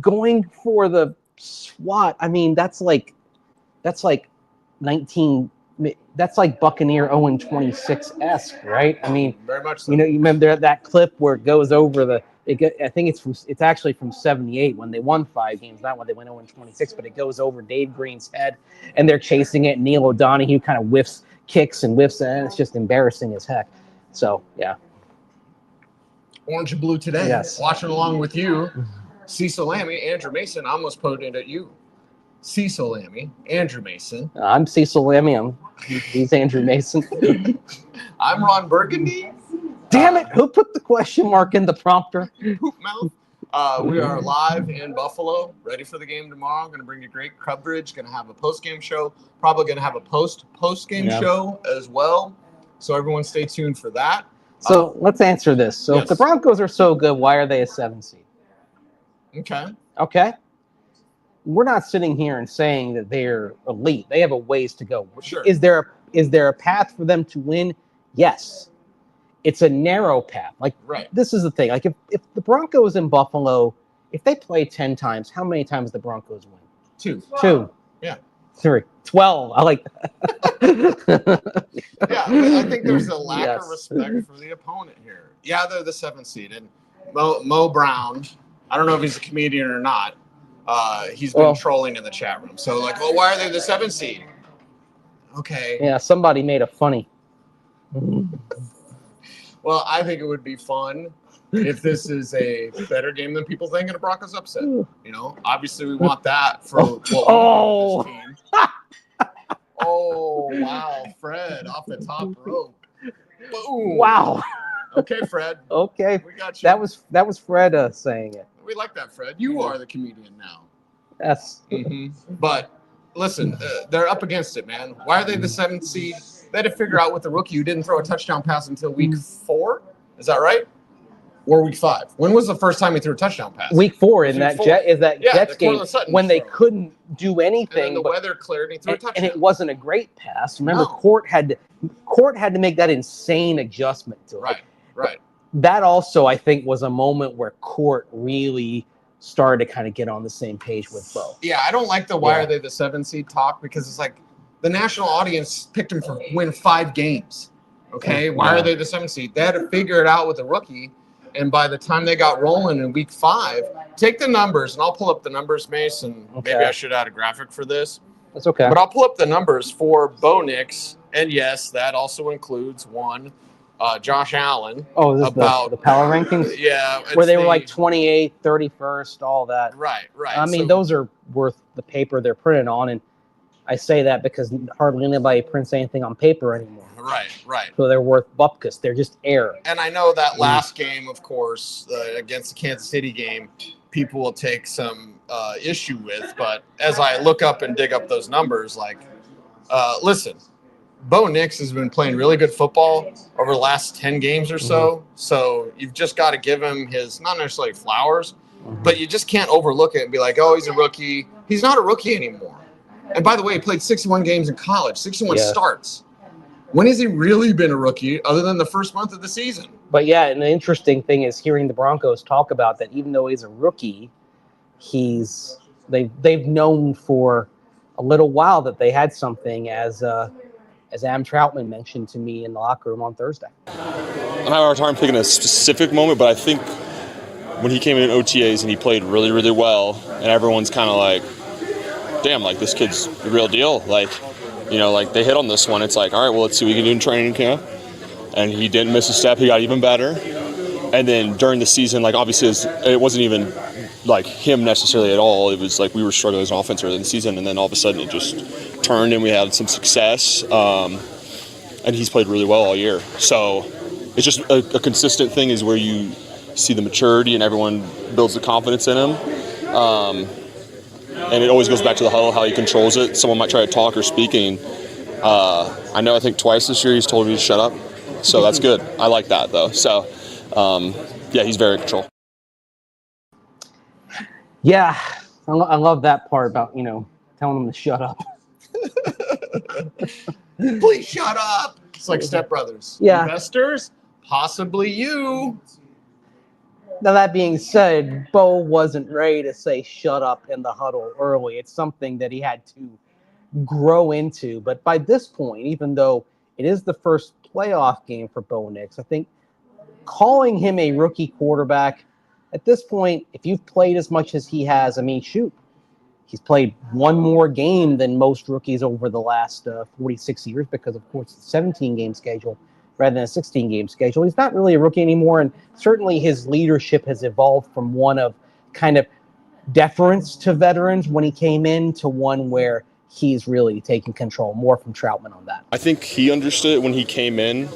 going for the SWAT, I mean, that's like 19. That's like Buccaneer 0-26-esque, right? I mean, very much so. You remember that clip where it goes over I think it's actually from 78 when they won 5 games, not when they went 0-26, but it goes over Dave Green's head and they're chasing it. Neil O'Donoghue kind of kicks and whiffs, and it's just embarrassing as heck. So, yeah. Orange and Blue today. Yes. Watching along with you. Cecil Lammy, Andrew Mason. I almost pointed at you. Cecil Lammy, Andrew Mason. I'm Cecil Lammy. He's Andrew Mason. I'm Ron Burgundy. Damn it! Who put the question mark in the prompter? Poop mouth. We are live in Buffalo, ready for the game tomorrow. Going to bring you great coverage. Going to have a post-game show. Probably going to have a post-game show as well. So everyone stay tuned for that. So let's answer this. So if the Broncos are so good, why are they a 7 seed? Okay. We're not sitting here and saying that they're elite. They have a ways to go. Sure. Is there a path for them to win? Yes. It's a narrow path. Like, this is the thing. Like, if the Broncos in Buffalo, if they play 10 times, how many times the Broncos win? 2. Yeah. 3. 12. I like that. Yeah, I think there's a lack of respect for the opponent here. Yeah, they're the 7th seed. And Mo Brown, I don't know if he's a comedian or not. He's been trolling in the chat room. So, like, well, why are they the 7th seed? Okay. Yeah, somebody made a funny. Well, I think it would be fun if this is a better game than people think and a Broncos upset. You know, obviously we want that for what we want this team. Oh, wow. Fred off the top rope. Boom. Wow. Okay, Fred. Okay. We got you. That was Fred saying it. We like that, Fred. You are the comedian now. Yes. But listen, they're up against it, man. Why are they the 7th seed? They had to figure out with the rookie who didn't throw a touchdown pass until week 4. Is that right? Or week 5? When was the first time he threw a touchdown pass? Week 4 in that Jets game when they couldn't do anything. And then the weather cleared and he threw a touchdown. And it wasn't a great pass. Remember, Court had to make that insane adjustment to it. Right. That also, I think, was a moment where Court really started to kind of get on the same page with Bo. Yeah, I don't like the why are they the 7th seed talk because it's like the national audience picked him for win 5 games. Okay, why are they the 7th seed? They had to figure it out with the rookie, and by the time they got rolling in week 5, take the numbers, and I'll pull up the numbers, Mason. Maybe I should add a graphic for this. That's okay. But I'll pull up the numbers for Bo Nix, and yes, that also includes Josh Allen. Oh, is this about the power rankings? Yeah. Where they were like 28th, 31st, all that. Right. I mean, those are worth the paper they're printed on, and I say that because hardly anybody prints anything on paper anymore. Right. So they're worth bupkis. They're just air. And I know that last game, of course, against the Kansas City game, people will take some issue with. But as I look up and dig up those numbers, listen, Bo Nix has been playing really good football over the last 10 games or so. So you've just got to give him his, not necessarily flowers, but you just can't overlook it and be like, oh, he's a rookie. He's not a rookie anymore. And by the way, he played 61 games in college, 61 starts. When has he really been a rookie other than the first month of the season? But yeah, and the interesting thing is hearing the Broncos talk about that even though he's a rookie, they've known for a little while that they had something as Am Troutman mentioned to me in the locker room on Thursday. I have a hard time picking a specific moment, but I think when he came in OTAs and he played really, really well, and everyone's kind of like, damn, like this kid's the real deal. Like, you know, like they hit on this one. It's like, all right, well, let's see what we can do in training camp. And he didn't miss a step. He got even better. And then during the season, like obviously it wasn't even like him necessarily at all. It was like we were struggling as an offense early in the season. And then all of a sudden it just turned and we had some success. And he's played really well all year. So it's just a consistent thing is where you see the maturity and everyone builds the confidence in him. And it always goes back to the huddle, how he controls it. Someone might try to talk or speak, and I think twice this year he's told me to shut up. So that's good. I like that, though. So, he's very in control. Yeah, I love that part about, telling him to shut up. Please shut up. It's like Step Brothers. Yeah. Investors, possibly you. Now, that being said, Bo wasn't ready to say shut up in the huddle early. It's something that he had to grow into. But by this point, even though it is the first playoff game for Bo Nix, I think calling him a rookie quarterback, at this point, if you've played as much as he has, he's played one more game than most rookies over the last 46 years because, of course, the 17-game schedule rather than a 16-game schedule. He's not really a rookie anymore, and certainly his leadership has evolved from one of kind of deference to veterans when he came in to one where he's really taking control, more from Troutman on that. I think he understood when he came in.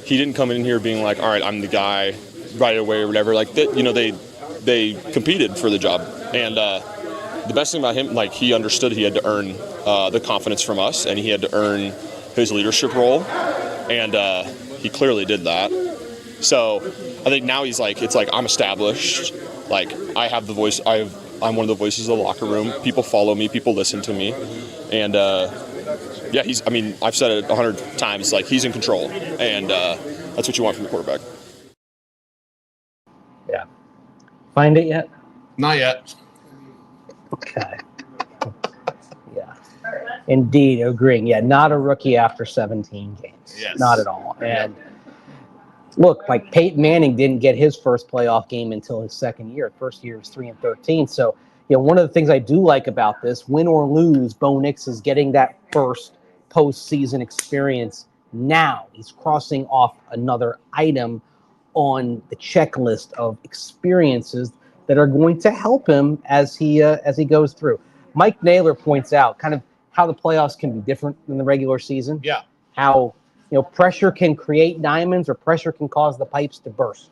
He didn't come in here being like, all right, I'm the guy right away or whatever. Like that, they competed for the job. And the best thing about him, like he understood he had to earn the confidence from us, and he had to earn his leadership role. And he clearly did that. So I think now he's like, it's like I'm established. Like I have the voice. I'm one of the voices of the locker room. People follow me. People listen to me. And yeah, I've said it 100 times. Like he's in control, and that's what you want from the quarterback. Yeah. Find it yet? Not yet. Okay. Yeah. Indeed, agreeing. Yeah, not a rookie after 17 games. Yes. Not at all. And look, like Peyton Manning didn't get his first playoff game until his second year. First year was 3-13. So, one of the things I do like about this, win or lose, Bo Nix is getting that first postseason experience now. He's crossing off another item on the checklist of experiences that are going to help him as he goes through. Mike Naylor points out kind of how the playoffs can be different than the regular season. Yeah. How pressure can create diamonds or pressure can cause the pipes to burst.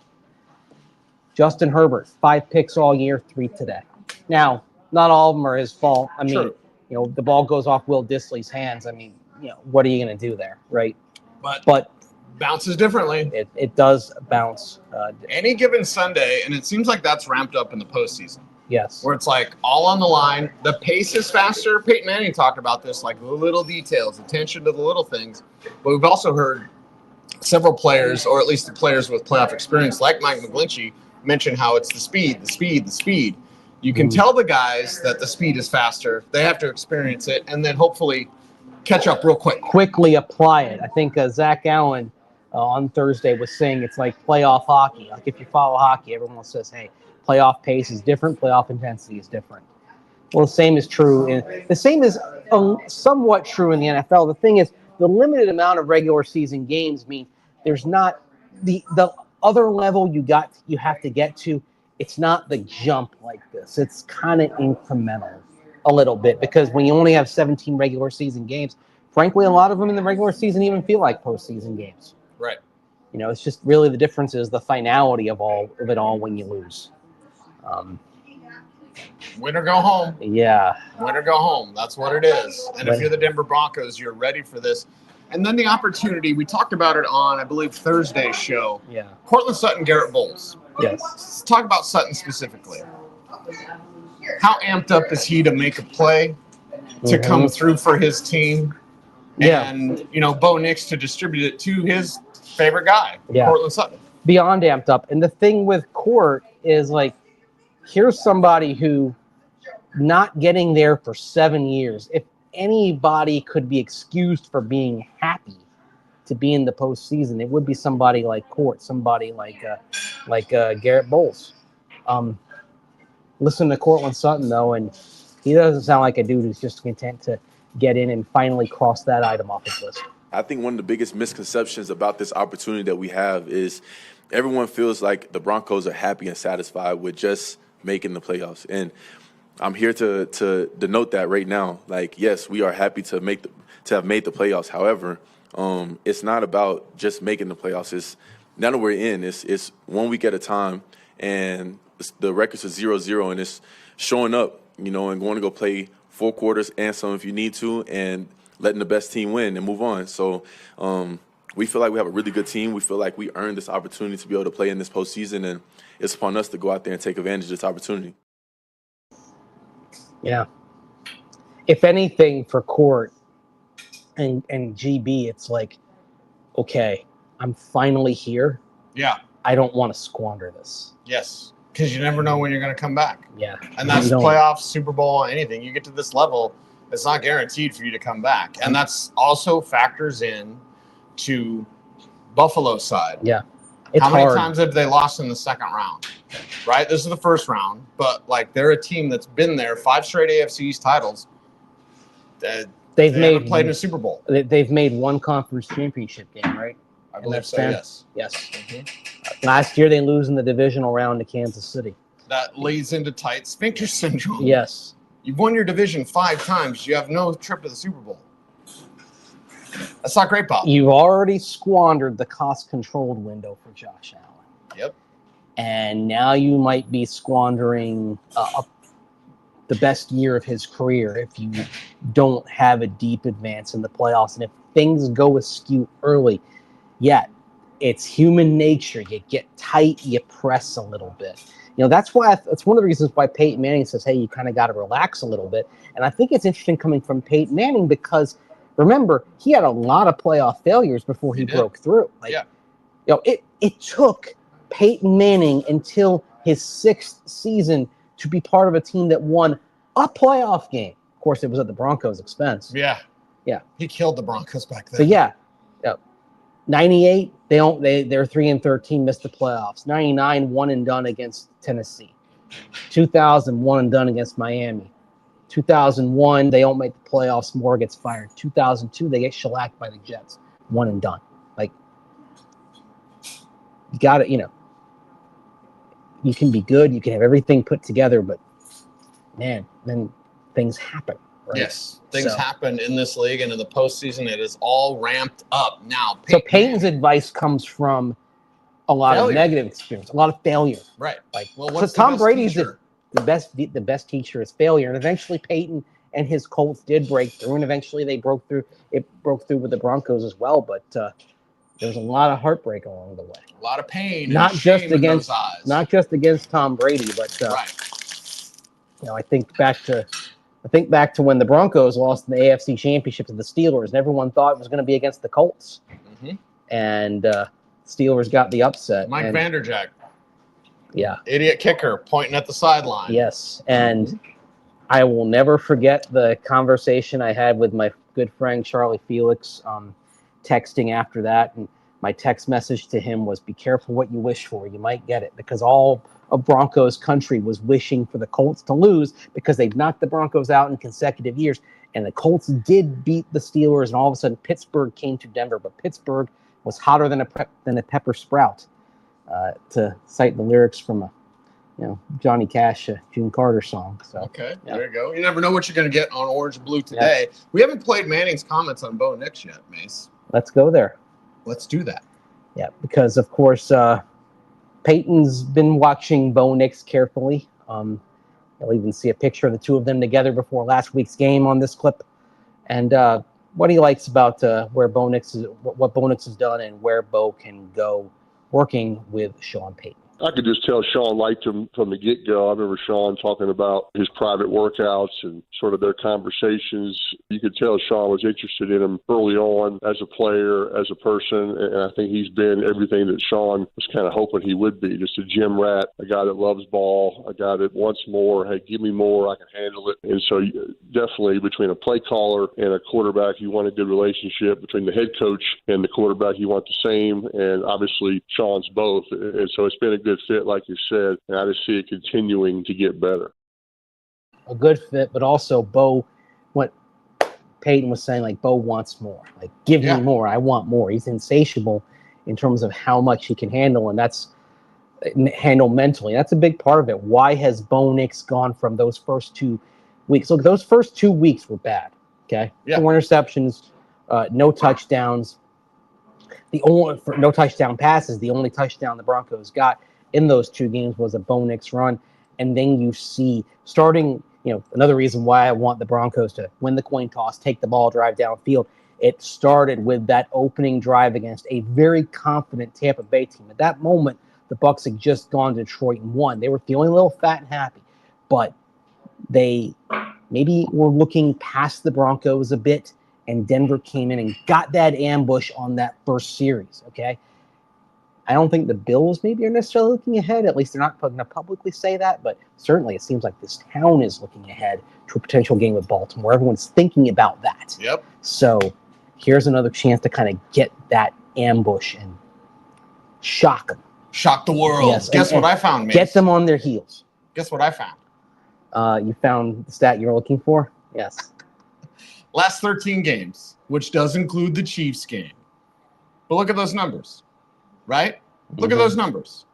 Justin Herbert, 5 picks all year, 3 today. Now, not all of them are his fault. I mean, the ball goes off Will Dissly's hands. I mean, what are you going to do there, right? But bounces differently. It does bounce. Any given Sunday, and it seems like that's ramped up in the postseason. Yes. Where it's like all on the line. The pace is faster. Peyton Manning talked about this, like the little details, attention to the little things. But we've also heard several players, or at least the players with playoff experience, like Mike McGlinchey, mention how it's the speed. You can tell the guys that the speed is faster. They have to experience it and then hopefully catch up real quick. Quickly apply it. I think Zach Allen on Thursday was saying it's like playoff hockey. Like if you follow hockey, everyone says, hey, playoff pace is different. Playoff intensity is different. Well, the same is true. The same is somewhat true in the NFL. The thing is, the limited amount of regular season games mean there's not the other level you have to get to. It's not the jump like this. It's kind of incremental a little bit because when you only have 17 regular season games, frankly, a lot of them in the regular season even feel like postseason games. Right. It's just really the difference is the finality of it all when you lose. Win or go home. Yeah. Win or go home. That's what it is. And if you're the Denver Broncos, you're ready for this. And then the opportunity, we talked about it on, I believe, Thursday's show. Yeah. Cortland Sutton, Garrett Bowles. Yes. Let's talk about Sutton specifically. How amped up is he to make a play, to come through for his team? Yeah. And, Bo Nix to distribute it to his favorite guy, Cortland Sutton. Beyond amped up. And the thing with Court is like, here's somebody who not getting there for 7 years. If anybody could be excused for being happy to be in the postseason, it would be somebody like Court, somebody like Garrett Bowles. Listen to Cortland Sutton, though, and he doesn't sound like a dude who's just content to get in and finally cross that item off his list. I think one of the biggest misconceptions about this opportunity that we have is everyone feels like the Broncos are happy and satisfied with just making the playoffs. And I'm here to denote that right now. Like, yes, we are happy to have made the playoffs. However, it's not about just making the playoffs. It's now that we're in, it's 1 week at a time, and the records are 0-0, and it's showing up, and going to go play 4 quarters and some if you need to, and letting the best team win and move on. So we feel like we have a really good team. We feel like we earned this opportunity to be able to play in this postseason, and it's upon us to go out there and take advantage of this opportunity. Yeah. If anything, for Court and GB, it's like, okay, I'm finally here. Yeah. I don't want to squander this. Yes. Because you never know when you're going to come back. Yeah. And that's playoffs, Super Bowl, anything. You get to this level, it's not guaranteed for you to come back. And that's also factors in to Buffalo's side. Yeah. How many times have they lost in the second round? Right? This is the first round, but they're a team that's been there, 5 straight AFC East titles. They haven't played in a Super Bowl. They've made 1 conference championship game, right? I believe so, yes. Yes. Mm-hmm. Last year, they lose in the divisional round to Kansas City. That leads into tight sphincter syndrome. Yes. You've won your division 5 times. You have no trip to the Super Bowl. That's not great, Bob. You've already squandered the cost-controlled window for Josh Allen. Yep. And now you might be squandering the best year of his career if you don't have a deep advance in the playoffs. And if things go askew early, it's human nature. You get tight, you press a little bit. That's why that's one of the reasons why Peyton Manning says, hey, you kind of got to relax a little bit. And I think it's interesting coming from Peyton Manning because, remember, he had a lot of playoff failures before he broke through. It took Peyton Manning until his 6th season to be part of a team that won a playoff game. Of course, it was at the Broncos' expense. Yeah. Yeah. He killed the Broncos back then. So 98, they're 3-13, missed the playoffs. 99, one and done against Tennessee. 2000, one and done against Miami. 2001, they don't make the playoffs. Moore gets fired. 2002, they get shellacked by the Jets. One and done. You got it. You can be good. You can have everything put together, but man, then things happen. Right? Yes, things happen in this league, and in the postseason, it is all ramped up now. Peyton's advice comes from a lot of negative experience, a lot of failure. Right. So Tom Brady's the best teacher is failure, and eventually Peyton and his Colts did break through, and eventually they broke through. It broke through with the Broncos as well, but there was a lot of heartbreak along the way. A lot of pain. Not and just shame against in those eyes. Not just against Tom Brady, but I think back to when the Broncos lost in the AFC Championship to the Steelers, and everyone thought it was going to be against the Colts. Mm-hmm. And Steelers got the upset. Mike Vanderjagt. Yeah. Idiot kicker pointing at the sideline. Yes. And I will never forget the conversation I had with my good friend Charlie Felix texting after that. And my text message to him was, be careful what you wish for. You might get it. Because all of Broncos country was wishing for the Colts to lose because they've knocked the Broncos out in consecutive years. And the Colts did beat the Steelers, and all of a sudden Pittsburgh came to Denver. But Pittsburgh was hotter than a pepper sprout, to cite the lyrics from a Johnny Cash, June Carter song. So okay, there you go. You never know what you're going to get on Orange and Blue today. Yeah. We haven't played Manning's comments on Bo Nix yet, Mace. Let's go there. Let's do that. Yeah, because of course Peyton's been watching Bo Nix carefully. You'll even see a picture of the two of them together before last week's game on this clip, and what he likes about what Bo Nix has done and where Bo can go working with Sean Payton. I could just tell Sean liked him from the get-go. I remember Sean talking about his private workouts and sort of their conversations. You could tell Sean was interested in him early on as a player, as a person, and I think he's been everything that Sean was kind of hoping he would be, just a gym rat, a guy that loves ball, a guy that wants more. Hey, give me more, I can handle it. And so definitely between a play caller and a quarterback, you want a good relationship. Between the head coach and the quarterback, you want the same, and obviously Sean's both. And so it's been a good fit, like you said, and I just see it continuing to get better. A good fit, but also Bo, what Peyton was saying, like Bo wants more. Like, give me more. I want more. He's insatiable in terms of how much he can handle, and that's handle mentally. That's a big part of it. Why has Bo Nix gone from those first 2 weeks? Look, those first 2 weeks were bad. Okay, 4 interceptions, no touchdowns. No touchdown passes. The only touchdown the Broncos got in those 2 games was a Bo Nix run. And then you see starting, another reason why I want the Broncos to win the coin toss, take the ball, drive downfield. It started with that opening drive against a very confident Tampa Bay team. At that moment, the Bucs had just gone to Detroit and won. They were feeling a little fat and happy, but they maybe were looking past the Broncos a bit, and Denver came in and got that ambush on that first series, okay? I don't think the Bills maybe are necessarily looking ahead. At least they're not going to publicly say that, but certainly it seems like this town is looking ahead to a potential game with Baltimore. Everyone's thinking about that. Yep. So here's another chance to kind of get that ambush and shock them. Shock the world. Yes. Guess what I found, Mace? Get them on their heels. Guess what I found? You found the stat you were looking for? Yes. Last 13 games, which does include the Chiefs game. But look at those numbers, right? Look at those numbers.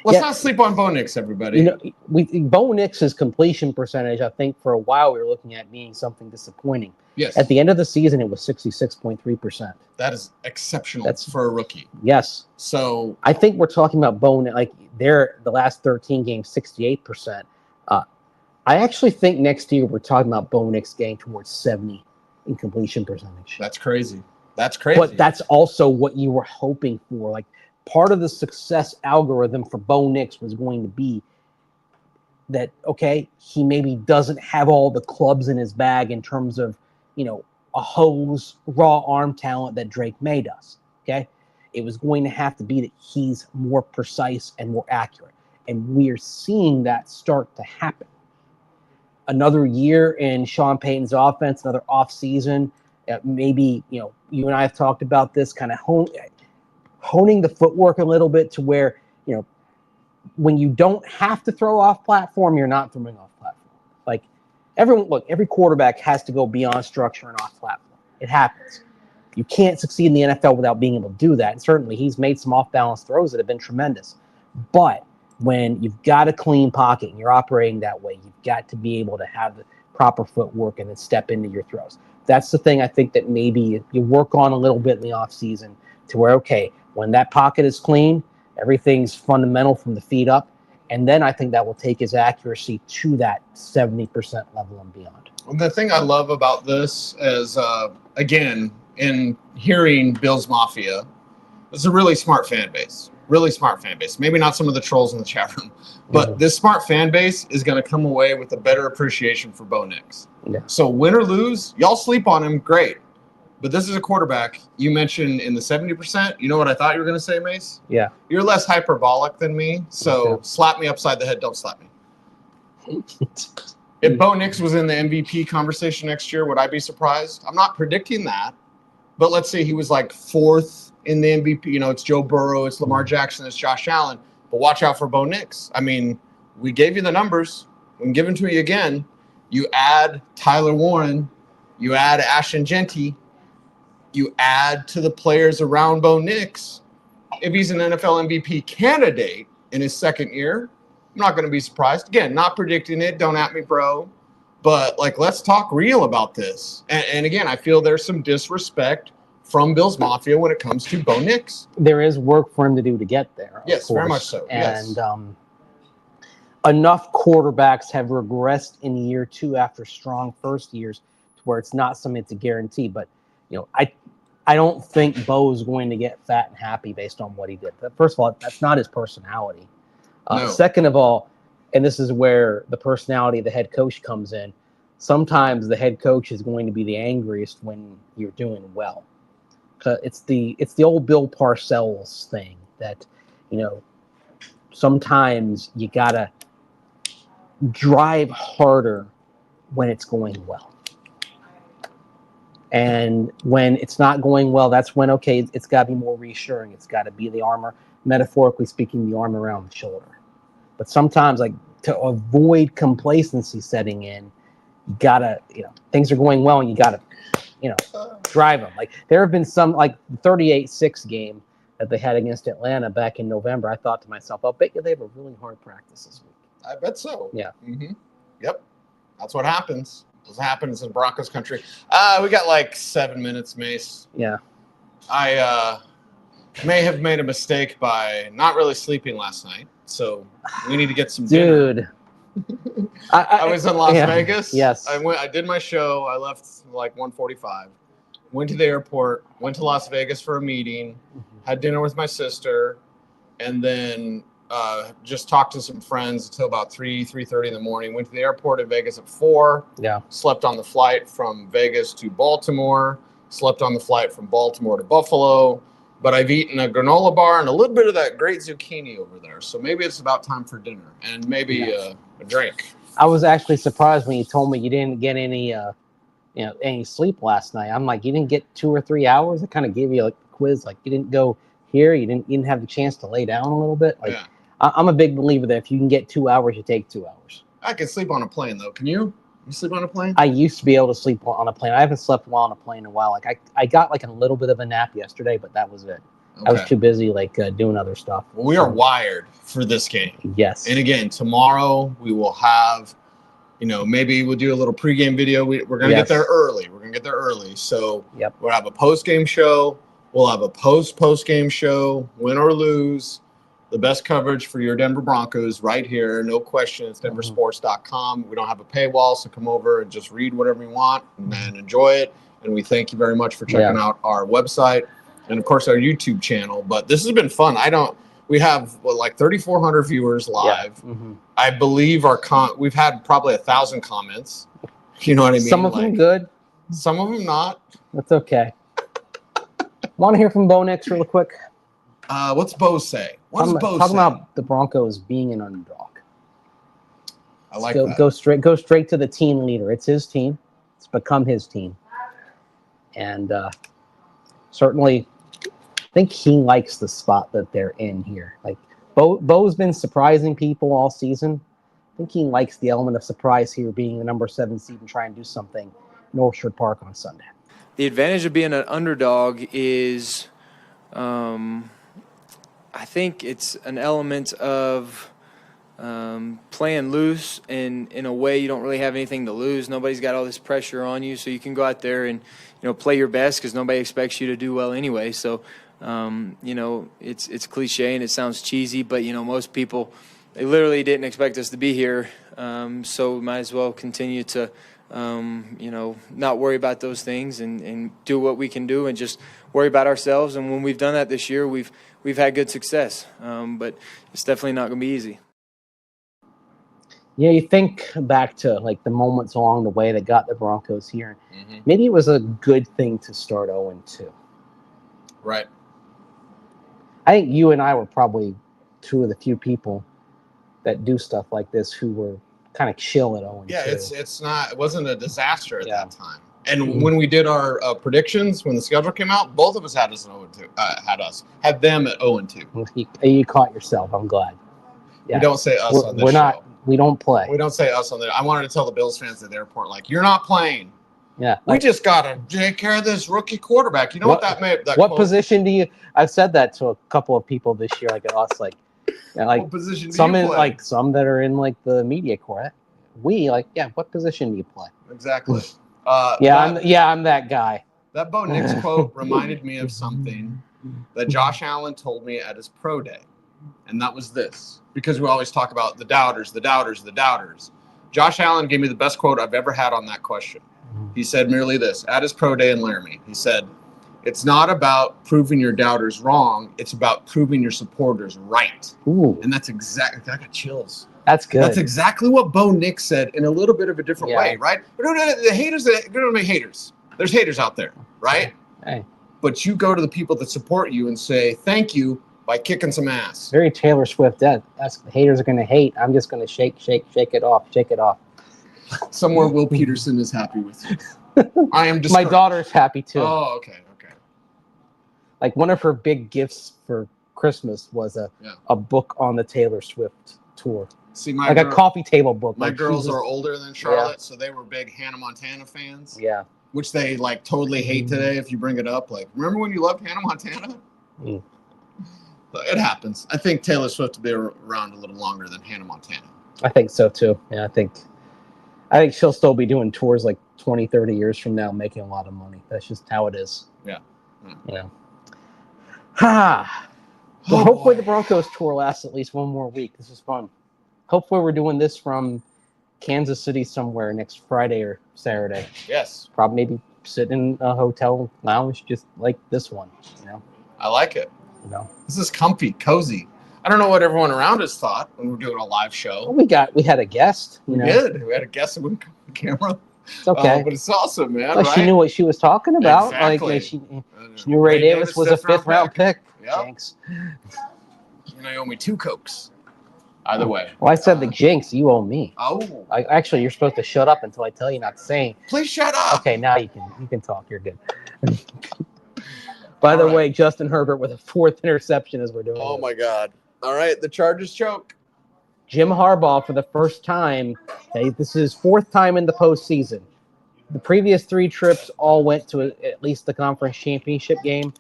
Let's not sleep on Bo Nix, everybody. Bo Nix's completion percentage, I think for a while we were looking at being something disappointing. Yes. At the end of the season, it was 66.3%. That is exceptional for a rookie. Yes. So I think we're talking about Bo Nix, like the last 13 games, 68%. I actually think next year we're talking about Bo Nix getting towards 70 in completion percentage. That's crazy. That's crazy. But that's also what you were hoping for. Like part of the success algorithm for Bo Nix was going to be that, okay, he maybe doesn't have all the clubs in his bag in terms of, a hose, raw arm talent that Drake May does. Okay. It was going to have to be that he's more precise and more accurate. And we're seeing that start to happen. Another year in Sean Payton's offense, another offseason. Maybe, you and I have talked about this, kind of honing the footwork a little bit to where, when you don't have to throw off platform, you're not throwing off platform. Like every quarterback has to go beyond structure and off platform. It happens. You can't succeed in the NFL without being able to do that. And certainly he's made some off-balance throws that have been tremendous. But when you've got a clean pocket and you're operating that way, you've got to be able to have the proper footwork and then step into your throws. That's the thing I think that maybe you work on a little bit in the offseason to where, okay, when that pocket is clean, everything's fundamental from the feet up. And then I think that will take his accuracy to that 70% level and beyond. The thing I love about this is, again, in hearing Bills Mafia, it's a really smart fan base. Really smart fan base. Maybe not some of the trolls in the chat room, but this smart fan base is going to come away with a better appreciation for Bo Nix. Yeah. So win or lose, y'all sleep on him, great. But this is a quarterback you mentioned in the 70%. You know what I thought you were going to say, Mace? Yeah. You're less hyperbolic than me, so slap me upside the head. Don't slap me. If Bo Nix was in the MVP conversation next year, would I be surprised? I'm not predicting that. But let's say he was like fourth in the MVP. It's Joe Burrow, it's Lamar Jackson, it's Josh Allen. But watch out for Bo Nix. I mean, we gave you the numbers. We can give them to you again. You add Tyler Warren. You add Ashton Genty. You add to the players around Bo Nix. If he's an NFL MVP candidate in his second year, I'm not going to be surprised. Again, not predicting it. Don't at me, bro. But, let's talk real about this. And again, I feel there's some disrespect from Bills Mafia when it comes to Bo Nix. There is work for him to do to get there. Yes, very much so. And enough quarterbacks have regressed in year two after strong first years to where it's not something that's a guarantee. But, I don't think Bo's going to get fat and happy based on what he did. First of all, that's not his personality. No. Second of all, and this is where the personality of the head coach comes in, sometimes the head coach is going to be the angriest when you're doing well. It's the old Bill Parcells thing that, sometimes you got to drive harder when it's going well. And when it's not going well, that's when, okay, it's got to be more reassuring. It's got to be the armor, metaphorically speaking, the arm around the shoulder. But sometimes, to avoid complacency setting in, you got to, things are going well and you got to, drive them. There have been some, the 38-6 game that they had against Atlanta back in November. I thought to myself, I'll bet you they have a really hard practice this week. I bet so. Yeah. Mm-hmm. Yep. That's what happens. What happens in Broncos country. We got 7 minutes, Mace. Yeah. I may have made a mistake by not really sleeping last night, so we need to get some dinner. Dude. I was in Las Vegas. Yes. I did my show. I left 1:45. Went to the airport. Went to Las Vegas for a meeting. Had dinner with my sister, and then just talked to some friends until about 3:30 in the morning. Went to the airport in Vegas at 4. Yeah. Slept on the flight from Vegas to Baltimore. Slept on the flight from Baltimore to Buffalo. But I've eaten a granola bar and a little bit of that great zucchini over there. So maybe it's about time for dinner and maybe a drink. I was actually surprised when you told me you didn't get any sleep last night. I'm like, you didn't get 2 or 3 hours? I kind of gave you a quiz. You didn't go here. You didn't have the chance to lay down a little bit. Yeah. I'm a big believer that if you can get 2 hours, you take 2 hours. I can sleep on a plane, though. Can you? You sleep on a plane? I used to be able to sleep on a plane. I haven't slept well on a plane in a while. I got a little bit of a nap yesterday, but that was it. Okay. I was too busy doing other stuff. Well, we are wired for this game. Yes. And again, tomorrow we will have, maybe we'll do a little pregame video. We're going to get there early. So we'll have a postgame show. We'll have a post-game show, win or lose. The best coverage for your Denver Broncos right here. No question. It's denversports.com. We don't have a paywall, so come over and just read whatever you want and enjoy it. And we thank you very much for checking out our website and, of course, our YouTube channel. But this has been fun. We have 3,400 viewers live. Yeah. Mm-hmm. I believe we've had probably 1,000 comments. You know what I mean? Some of them good. Some of them not. That's okay. Want to hear from Bo Nix real quick? What's Bo say? What does Bo say? Talking about the Broncos being an underdog. I like that. Go straight to the team leader. It's his team. It's become his team. And certainly, I think he likes the spot that they're in here. Bo's been surprising people all season. I think he likes the element of surprise here, being the number 7 seed and trying to do something in Orchard Park on Sunday. The advantage of being an underdog is, I think it's an element of playing loose, and in a way you don't really have anything to lose. Nobody's got all this pressure on you, so you can go out there and play your best because nobody expects you to do well anyway. So it's cliche and it sounds cheesy, but most people, they literally didn't expect us to be here, so we might as well continue to not worry about those things and do what we can do and just worry about ourselves. And when we've done that this year, we've had good success, but it's definitely not going to be easy. Yeah, you think back to the moments along the way that got the Broncos here. Mm-hmm. Maybe it was a good thing to start 0-2. Right. I think you and I were probably two of the few people that do stuff like this who were kind of chill at 0-2. Yeah, it wasn't a disaster at that time. And when we did our predictions, when the schedule came out, both of us had us at 0-2. Had them at 0-2. You caught yourself. I'm glad. Yeah. We don't say us on this show. We don't play. We don't say us on there. I wanted to tell the Bills fans at the airport, you're not playing. Yeah. We just got to take care of this rookie quarterback. You know what that meant? What position do you – I've said that to a couple of people this year, at us, what position do some you play? Some that are in the media corps. What position do you play? Exactly. I'm that guy. That Bo Nix quote reminded me of something that Josh Allen told me at his pro day. And that was this, because we always talk about the doubters. Josh Allen gave me the best quote I've ever had on that question. He said merely this, at his pro day in Laramie. He said, it's not about proving your doubters wrong. It's about proving your supporters right. Ooh. And that's exactly, I got chills. That's good. That's exactly what Bo Nix said in a little bit of a different way, right? The haters, they're going to be haters. There's haters out there, right? Hey. But you go to the people that support you and say, thank you, by kicking some ass. Very Taylor Swift. That's the haters are going to hate. I'm just going to shake it off. Somewhere Will Peterson is happy with you. I am just. My daughter's happy too. Oh, okay. One of her big gifts for Christmas was a book on the Taylor Swift tour. See, a coffee table book. My girls are older than Charlotte, so they were big Hannah Montana fans. Yeah. Which they totally hate today if you bring it up. Remember when you loved Hannah Montana? Mm. It happens. I think Taylor Swift will be around a little longer than Hannah Montana. I think so too. Yeah, I think she'll still be doing tours 20, 30 years from now, making a lot of money. That's just how it is. Yeah. Well, hopefully the Broncos tour lasts at least one more week. This is fun. Hopefully we're doing this from Kansas City somewhere next Friday or Saturday. Yes. Probably maybe sit in a hotel lounge just like this one. I like it. This is comfy, cozy. I don't know what everyone around us thought when we were doing a live show. Well, we had a guest. We did. We had a guest with a camera. It's okay. But it's awesome, man. Right? She knew what she was talking about. Exactly. She knew Ray Davis was a fifth-round pick. Yep. Jinx. You owe me 2 Cokes. Either way. Well, I said the jinx. You owe me. Oh. Actually, you're supposed to shut up until I tell you not to say. Please shut up. Okay, now you can talk. You're good. By the way, Justin Herbert with a 4th interception as we're doing Oh, this. my God. All right, the Chargers choke. Jim Harbaugh for the first time. This is his 4th time in the postseason. The previous 3 trips all went to at least the conference championship game.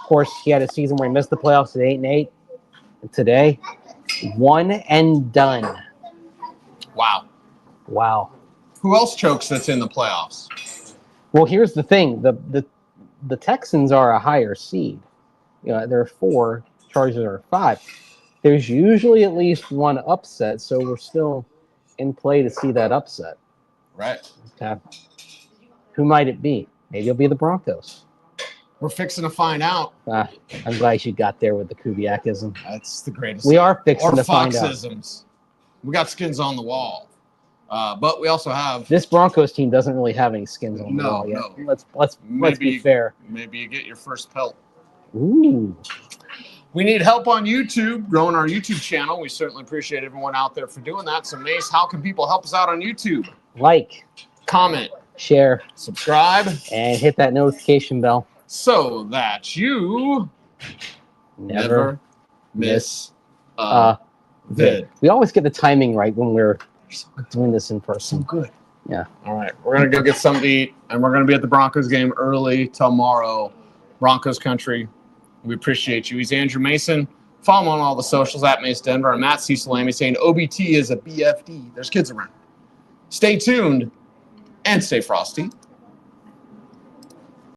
course, he had a season where he missed the playoffs at 8-8. And today, 1 and done. Wow. Who else chokes that's in the playoffs? Well, here's the thing: the Texans are a higher seed. There are 4. Chargers are 5. There's usually at least one upset, so we're still in play to see that upset. Right. Okay. Who might it be? Maybe it'll be the Broncos. We're fixing to find out. I'm glad you got there with the Kubiakism. That's the greatest. We are fixing to find out. Foxisms. We got skins on the wall. But we also have this Broncos team doesn't really have any skins on the wall yet. Let's be fair. Maybe you get your first pelt. Ooh. We need help on YouTube, growing our YouTube channel. We certainly appreciate everyone out there for doing that. So, Mace, how can people help us out on YouTube? Like, comment, share, subscribe, and hit that notification bell so that you never miss a vid. We always get the timing right when we're doing this in person. So good. Yeah. All right. We're going to go get something to eat, and we're going to be at the Broncos game early tomorrow. Broncos country. We appreciate you. He's Andrew Mason. Follow him on all the socials at Mace Denver. I'm Matt C. Salami saying OBT is a BFD. There's kids around. Stay tuned and stay frosty.